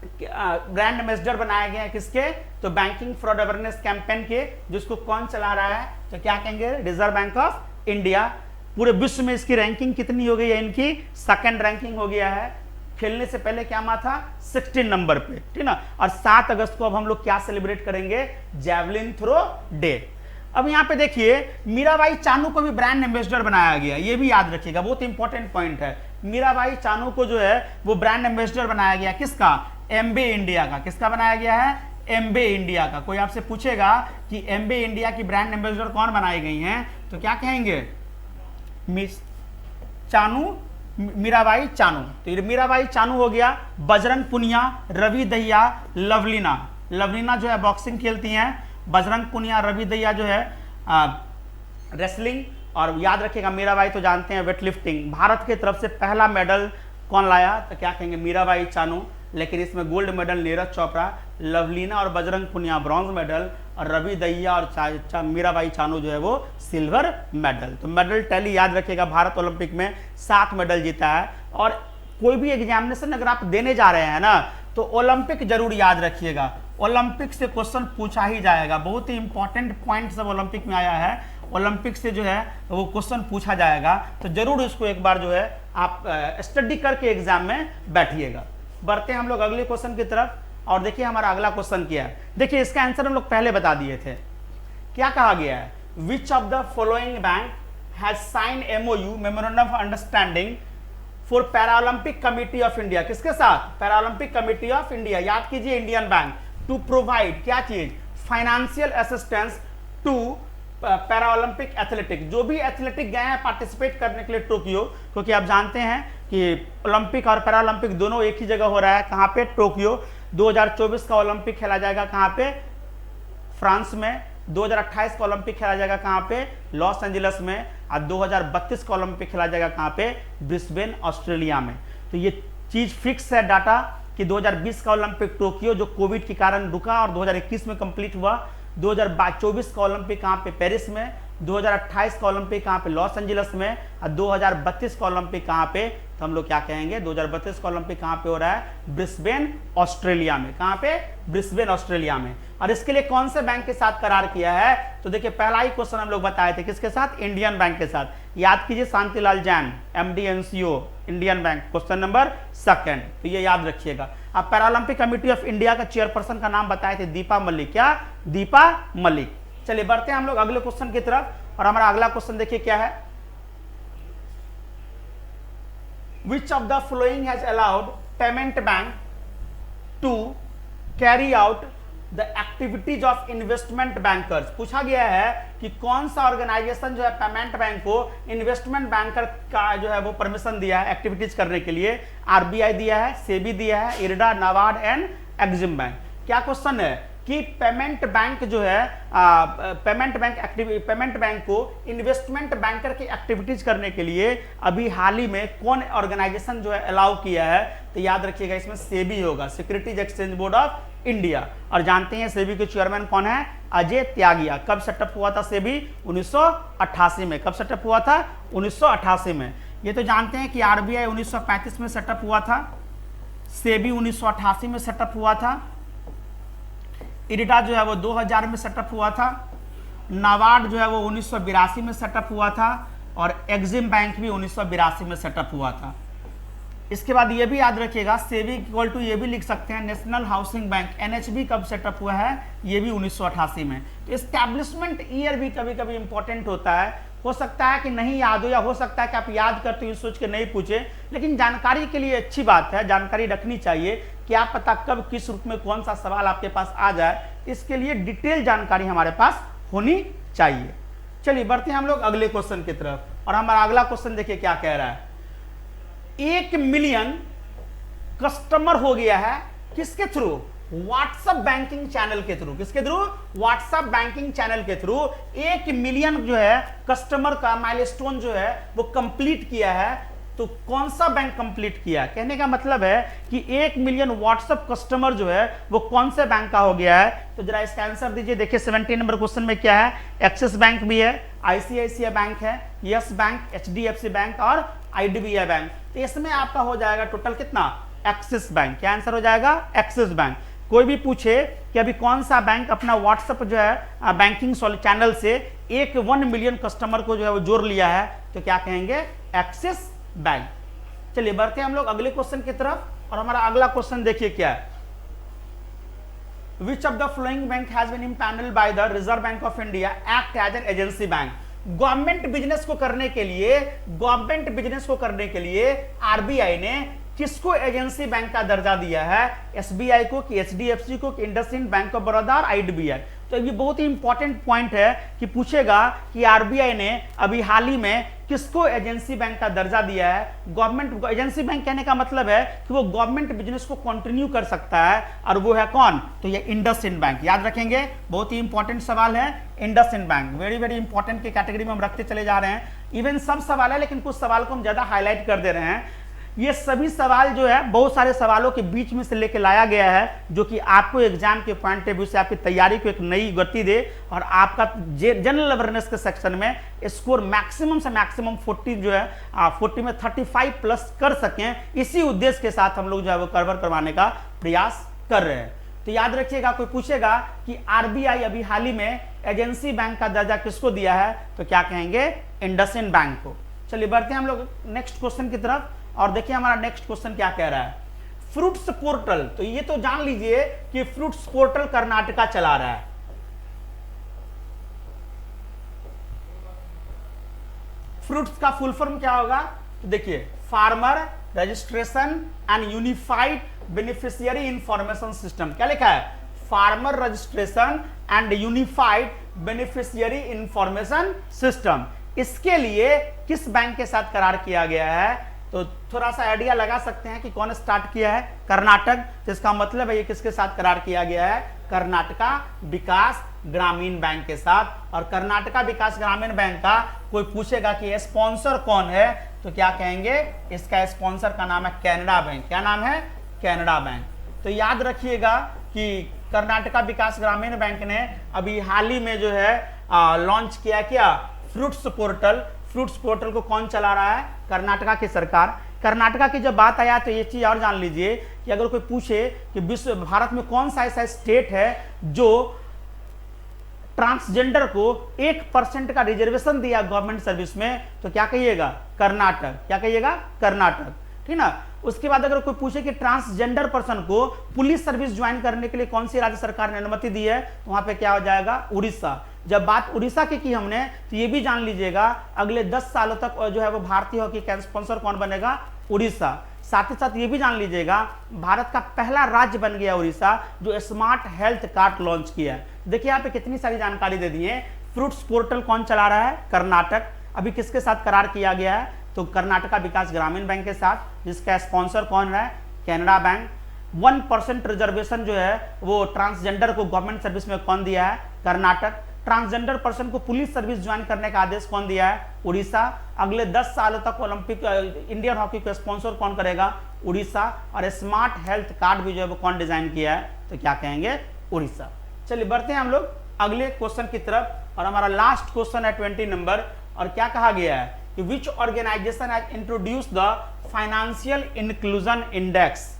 ब्रांड एम्बेसडर बनाए गए हैं किसके, तो बैंकिंग फ्रॉड अवेयरनेस कैंपेन के, जिसको कौन चला रहा है, तो क्या कहेंगे, रिजर्व बैंक ऑफ इंडिया। पूरे विश्व में इसकी रैंकिंग कितनी हो गई है, इनकी सेकंड रैंकिंग हो गया है। खेलने से पहले क्या हुआ था, 16 नंबर पे, ठीक ना। और 7 अगस्त को अब हम लोग क्या सेलिब्रेट करेंगे, जैवलिन थ्रो डे। अब यहाँ पे देखिए मीराबाई चानू को भी ब्रांड एम्बेसडर बनाया गया, ये भी याद रखिएगा, बहुत इंपॉर्टेंट पॉइंट है। मीराबाई चानू को जो है वो ब्रांड एम्बेसडर बनाया गया, किसका, एमबे इंडिया का। किसका बनाया गया है, एमबे इंडिया का। कोई आपसे पूछेगा कि एमबे इंडिया की ब्रांड एम्बेसडर कौन बनाई गई हैं, तो क्या कहेंगे, मिस चानू, मीराबाई चानू। तो मीराबाई चानू हो गया। बजरंग पुनिया, रवि दहिया, लवलीना। लवलीना जो है बॉक्सिंग खेलती हैं, बजरंग पुनिया, रवि दहिया जो है रेसलिंग, और याद रखिएगा मीराबाई तो जानते हैं वेटलिफ्टिंग। भारत की तरफ से पहला मेडल कौन लाया, तो क्या कहेंगे, मीराबाई चानू। लेकिन इसमें गोल्ड मेडल नीरज चोपड़ा, लवलीना और बजरंग पुनिया ब्रॉन्ज मेडल, और रवि दहिया और मीराबाई चानू जो है वो सिल्वर मेडल। तो मेडल टैली याद रखिएगा, भारत ओलंपिक में 7 मेडल जीता है। और कोई भी एग्जामिनेशन अगर आप देने जा रहे हैं ना, तो ओलंपिक जरूर याद रखिएगा, ओलंपिक से क्वेश्चन पूछा ही जाएगा। बहुत ही इंपॉर्टेंट पॉइंट सब ओलंपिक में आया है, ओलंपिक से जो है वो क्वेश्चन पूछा जाएगा। तो जरूर इसको एक बार जो है आप स्टडी करके एग्जाम में बैठिएगा। बढ़ते हैं हम लोग अगले क्वेश्चन की तरफ, और देखिए हमारा अगला क्वेश्चन क्या है। देखिए इसका आंसर हम लोग पहले बता दिए थे। क्या कहा गया है, which of the following bank has sign MoU, memorandum of understanding, for Paralympic committee of India. किसके साथ, पैरालंपिक कमिटी ऑफ इंडिया। याद कीजिए, इंडियन बैंक, टू प्रोवाइड क्या चीज, financial assistance to Paralympic athletic. जो भी एथलेटिक गए हैं पार्टिसिपेट करने के लिए टोक्यो, क्योंकि आप जानते हैं कि ओलंपिक और पैरालंपिक दोनों एक ही जगह हो रहा है, कहाँ पे, टोक्यो। 2024 का ओलंपिक खेला जाएगा कहाँ पे, फ्रांस में। 2028 का ओलंपिक खेला जाएगा कहाँ पे, लॉस एंजलिस में। और 2032 का ओलंपिक खेला जाएगा कहाँ पे, ब्रिस्बेन ऑस्ट्रेलिया में। तो ये चीज फिक्स है डाटा कि 2020 का ओलंपिक टोक्यो जो कोविड के कारण रुका और 2021 में कंप्लीट हुआ, 2024 का ओलंपिक कहाँ पे, पेरिस में, 2028 का ओलंपिक कहाँ पे, लॉस एंजलिस में, और 2032 का ओलंपिक कहाँ पे, तो हम लोग क्या कहेंगे 2032 का ओलंपिक कहाँ पे हो रहा है, ब्रिस्बेन ऑस्ट्रेलिया में। कहाँ पे, ब्रिस्बेन ऑस्ट्रेलिया में। और इसके लिए कौन से बैंक के साथ करार किया है, तो देखिए पहला ही क्वेश्चन हम लोग बताए थे, किसके साथ, इंडियन बैंक के साथ। याद कीजिए Shantilal Jain, MD NCO, Indian bank, question number 2, तो ये याद रखिएगा। अब पैरालंपिक कमेटी ऑफ इंडिया का चेयरपर्सन का नाम बताए थे, दीपा मलिक। क्या, दीपा मलिक। चलिए बढ़ते हैं हम लोग अगले क्वेश्चन की तरफ, और हमारा अगला क्वेश्चन देखिए क्या है, which of the following has allowed payment bank to carry out the activities of investment bankers। पूछा गया है कि कौन सा ऑर्गेनाइजेशन जो है पेमेंट बैंक को इन्वेस्टमेंट बैंकर का जो है वो परमिशन दिया है एक्टिविटीज करने के लिए। RBI दिया है, सेबी दिया है, IRDA, NABARD and Exim bank. क्या क्वेश्चन है कि पेमेंट बैंक जो है पेमेंट बैंक को इन्वेस्टमेंट बैंकर की एक्टिविटीज करने के लिए अभी हाल ही में कौन ऑर्गेनाइजेशन जो है अलाउ किया है, तो याद रखिएगा इसमें सेबी होगा, securities exchange board of India. और जानते हैं सेबी के चेयरमैन कौन है, अजय त्यागिया। कब सेटअप हुआ था सेबी, 1988 में। कब सेटअप हुआ था, 1988 में। ये तो जानते हैं कि RBI 1935 में सेटअप हुआ था, सेबी 1988 में सेटअप हुआ था, इरिटा जो है वो 2000 में सेटअप हुआ था, नाबार्ड जो है वो 1982 में सेटअप हुआ था, और एक्सिम बैंक भी 1982 में सेटअप हुआ था। इसके बाद ये भी याद रखिएगा, सेबी इक्वल टू ये भी लिख सकते हैं, नेशनल हाउसिंग बैंक NHB कब सेटअप हुआ है, ये भी 1988 में। तो एस्टैब्लिशमेंट ईयर भी कभी कभी इंपॉर्टेंट होता है, हो सकता है कि नहीं याद हो, या हो सकता है कि आप याद करते हो सोच के नहीं पूछे, लेकिन जानकारी के लिए अच्छी बात है, जानकारी रखनी चाहिए, क्या पता कब किस रूप में कौन सा सवाल आपके पास आ जाए, इसके लिए डिटेल जानकारी हमारे पास होनी चाहिए। चलिए बढ़ते हैं हम लोग अगले क्वेश्चन की तरफ, और हमारा अगला क्वेश्चन देखिए क्या कह रहा है, 1 मिलियन कस्टमर हो गया है किसके थ्रू, व्हाट्सएप बैंकिंग चैनल के थ्रू। किसके थ्रू, व्हाट्सएप बैंकिंग चैनल के थ्रू 1 मिलियन जो है कस्टमर का माइलस्टोन जो है वो कंप्लीट किया है। तो कौन सा बैंक कंप्लीट किया, कहने का मतलब है कि 1 मिलियन व्हाट्सएप कस्टमर जो है वो कौन से बैंक का हो गया है, तो जरा इसका आंसर दीजिए। देखिए 17 नंबर क्वेश्चन में क्या है, एक्सिस बैंक भी है, ICICI बैंक है, यस बैंक, HDFC बैंक और IDBI बैंक। तो इसमें आपका हो जाएगा टोटल कितना, एक्सिस बैंक। क्या आंसर हो जाएगा, एक्सिस बैंक। कोई भी पूछे कि अभी कौन सा बैंक अपना व्हाट्सएप जो है बैंकिंग चैनल से 1 मिलियन कस्टमर को जो है वो जोड़ लिया है, तो क्या कहेंगे, एक्सिस बैंक। चलिए बढ़ते हैं हम लोग अगले क्वेश्चन की तरफ, और हमारा अगला क्वेश्चन देखिए क्या है, which of the following bank has been empanelled by the reserve bank of India act as an agency bank. Government business को करने के लिए RBI ने किसको एजेंसी बैंक का दर्जा दिया है, SBI को कि HDFC को कि इंडसइंड बैंक ऑफ बड़ौदा और IDBI। तो ये बहुत ही इंपॉर्टेंट पॉइंट है कि पूछेगा कि RBI ने अभी हाल ही में किसको एजेंसी बैंक का दर्जा दिया है। गवर्नमेंट एजेंसी बैंक कहने का मतलब है कि वो गवर्नमेंट बिजनेस को कंटिन्यू कर सकता है, और वो है कौन, तो ये इंडसइंड बैंक। याद रखेंगे, बहुत ही इंपॉर्टेंट सवाल है, IndusInd bank very very important की कैटेगरी में हम रखते चले जा रहे हैं। इवन सब सवाल है, लेकिन कुछ सवाल को हम ज्यादा हाईलाइट कर दे रहे हैं। ये सभी सवाल जो है बहुत सारे सवालों के बीच में से लेके लाया गया है, जो कि आपको एग्जाम के पॉइंट ऑफ व्यू से आपकी तैयारी को एक नई गति दे, और आपका जनरल अवेयरनेस के सेक्शन में स्कोर मैक्सिमम से मैक्सिमम 40 जो है 40 में 35 प्लस कर सकें। इसी उद्देश्य के साथ हम लोग जो है वो कवर करवाने का प्रयास कर रहे हैं। तो याद रखिएगा, कोई पूछेगा कि RBI अभी हाल ही में एजेंसी बैंक का दर्जा किसको दिया है, तो क्या कहेंगे, इंडसइंड बैंक को। चलिए बढ़ते हैं हम लोग नेक्स्ट क्वेश्चन की तरफ, और देखिए हमारा नेक्स्ट क्वेश्चन क्या कह रहा है, फ्रूट्स पोर्टल। तो ये तो जान लीजिए कि फ्रूट्स पोर्टल कर्नाटका चला रहा है। फ्रूट्स का फुल फॉर्म क्या होगा, तो देखिए farmer registration and unified beneficiary information system. क्या लिखा है, farmer registration and unified beneficiary information system. इसके लिए किस बैंक के साथ करार किया गया है, तो थोड़ा सा आइडिया लगा सकते हैं कि कौन स्टार्ट किया है, कर्नाटक। तो इसका मतलब है ये किसके साथ करार किया गया है, कर्नाटका विकास ग्रामीण बैंक के साथ। और कर्नाटका विकास ग्रामीण बैंक का कोई पूछेगा कि स्पॉन्सर कौन है, तो क्या कहेंगे, इसका स्पॉन्सर का नाम है कैनरा बैंक। क्या नाम है, कैनरा बैंक। तो याद रखिएगा कि कर्नाटका विकास ग्रामीण बैंक ने अभी हाल ही में जो है लॉन्च किया क्या, फ्रूट्स पोर्टल। फ्रूट्स पोर्टल को कौन चला रहा है, कर्नाटका की सरकार। कर्नाटका की जब बात आया तो ये चीज और जान लीजिए कि अगर कोई पूछे कि विश्व भारत में कौन सा ऐसा स्टेट है जो ट्रांसजेंडर को 1% का रिजर्वेशन दिया गवर्नमेंट सर्विस में, तो क्या कहिएगा, कर्नाटक। क्या कहिएगा, कर्नाटक, ठीक ना। उसके बाद अगर कोई पूछे कि ट्रांसजेंडर पर्सन को पुलिस सर्विस ज्वाइन करने के लिए कौन सी राज्य सरकार ने अनुमति दी है, तो वहां पे क्या हो जाएगा, उड़ीसा। जब बात उड़ीसा की हमने, तो ये भी जान लीजिएगा अगले 10 सालों तक जो है वो भारतीय हॉकी का स्पॉन्सर कौन बनेगा, उड़ीसा। साथ ही साथ ये भी जान लीजिएगा भारत का पहला राज्य बन गया उड़ीसा जो स्मार्ट हेल्थ कार्ड लॉन्च किया है। देखिए यहाँ पे कितनी सारी जानकारी दे दी है। फ्रूट्स पोर्टल कौन चला रहा है, कर्नाटक। अभी किसके साथ करार किया गया है, तो कर्नाटका विकास ग्रामीण बैंक के साथ, जिसका स्पॉन्सर कौन है, कैनरा बैंक। 1% रिजर्वेशन जो है वो ट्रांसजेंडर को गवर्नमेंट सर्विस में कौन दिया है, कर्नाटक। ट्रांसजेंडर पर्सन को पुलिस सर्विस ज्वाइन करने का आदेश कौन दिया है, उड़ीसा। अगले 10 सालों तक ओलंपिक इंडियन हॉकी को स्पॉन्सर कौन करेगा, उड़ीसा। और स्मार्ट हेल्थ कार्ड भी जो है वो कौन डिजाइन किया है, तो क्या कहेंगे, उड़ीसा। चलिए बढ़ते हैं हम लोग अगले क्वेश्चन की तरफ, और हमारा लास्ट क्वेश्चन है 20 नंबर। और क्या कहा गया है कि which organisation has introduced the financial inclusion index.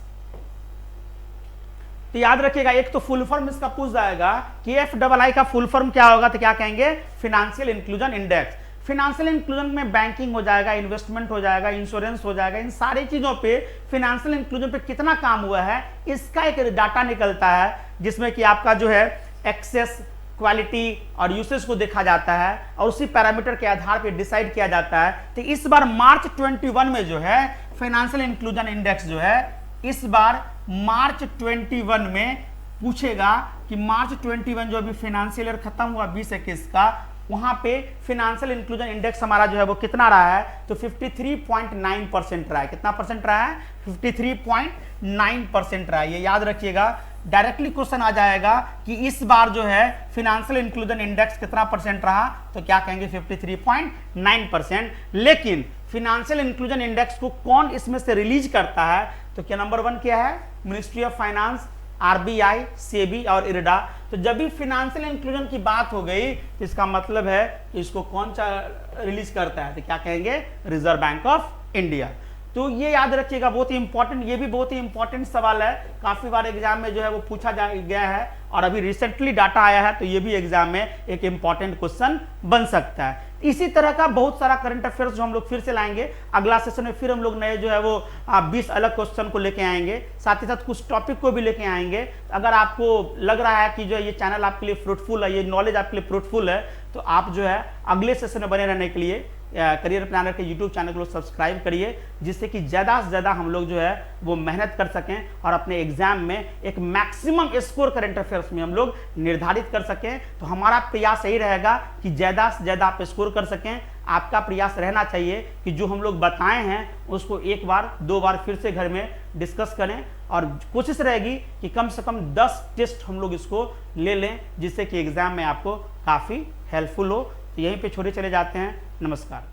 तो याद रखिएगा, एक तो फुल फॉर्म इसका पूछ जाएगा कि FII का फुल फॉर्म क्या होगा, तो क्या कहेंगे, financial inclusion index. Financial inclusion में बैंकिंग हो जाएगा, इन्वेस्टमेंट हो जाएगा, इंश्योरेंस हो जाएगा, इन सारी चीजों पे फाइनेंशियल इंक्लूजन पे कितना काम हुआ है इसका एक डाटा निकलता है, जिसमें कि आपका जो है एक्सेस, क्वालिटी और यूसेज को देखा जाता है और उसी पैरामीटर के आधार पर डिसाइड किया जाता है। तो इस बार मार्च 21 में जो है फाइनेंशियल इंक्लूजन इंडेक्स जो है, इस बार मार्च 21 में पूछेगा कि मार्च 21 जो अभी फाइनेंशियल ईयर खत्म हुआ 2021 का, वहां पे फाइनेंशियल इंक्लूजन इंडेक्स हमारा जो है वो कितना रहा है, तो 53.9% रहा है। कितना परसेंट रहा है, 53.9% रहा है। ये याद रखिएगा, डायरेक्टली क्वेश्चन आ जाएगा कि इस बार जो है फाइनेंशियल इंक्लूजन इंडेक्स कितना परसेंट रहा, तो क्या कहेंगे 53.9%। लेकिन फाइनेंशियल इंक्लूजन इंडेक्स को कौन इसमें से रिलीज करता है, तो क्या नंबर 1 क्या है, ministry of finance, RBI, SEBI और इरडा। तो जब भी फाइनेंशियल इंक्लूजन की बात हो गई तो इसका मतलब है कि इसको कौन सा रिलीज करता है, तो क्या कहेंगे, रिजर्व बैंक ऑफ इंडिया। तो ये याद रखिएगा, बहुत ही इंपॉर्टेंट, ये भी बहुत ही इंपॉर्टेंट सवाल है, काफी बार एग्जाम में जो है वो पूछा गया है और अभी रिसेंटली डाटा आया है, तो ये भी एग्जाम में एक इंपॉर्टेंट क्वेश्चन बन सकता है। इसी तरह का बहुत सारा करंट अफेयर्स जो हम लोग फिर से लाएंगे अगला सेशन में, फिर हम लोग नए जो है वो 20 अलग क्वेश्चन को लेके आएंगे, साथ ही साथ कुछ टॉपिक को भी लेके आएंगे। अगर आपको लग रहा है कि जो ये चैनल आपके लिए फ्रूटफुल है, ये नॉलेज आपके लिए फ्रूटफुल है, तो आप जो है अगले सेशन में बने रहने के लिए करियर प्लानर के यूट्यूब चैनल को सब्सक्राइब करिए, जिससे कि ज़्यादा से ज़्यादा हम लोग जो है वो मेहनत कर सकें और अपने एग्जाम में एक मैक्सिमम स्कोर करंट अफेयर्स में हम लोग निर्धारित कर सकें। तो हमारा प्रयास यही रहेगा कि ज़्यादा से ज़्यादा आप स्कोर कर सकें। आपका प्रयास रहना चाहिए कि जो हम लोग बताए हैं उसको 1 बार 2 बार फिर से घर में डिस्कस करें, और कोशिश रहेगी कि कम से कम 10 टेस्ट हम लोग इसको ले लें, जिससे कि एग्जाम में आपको काफ़ी हेल्पफुल हो। तो यहीं पे छोड़े चले जाते हैं। नमस्कार।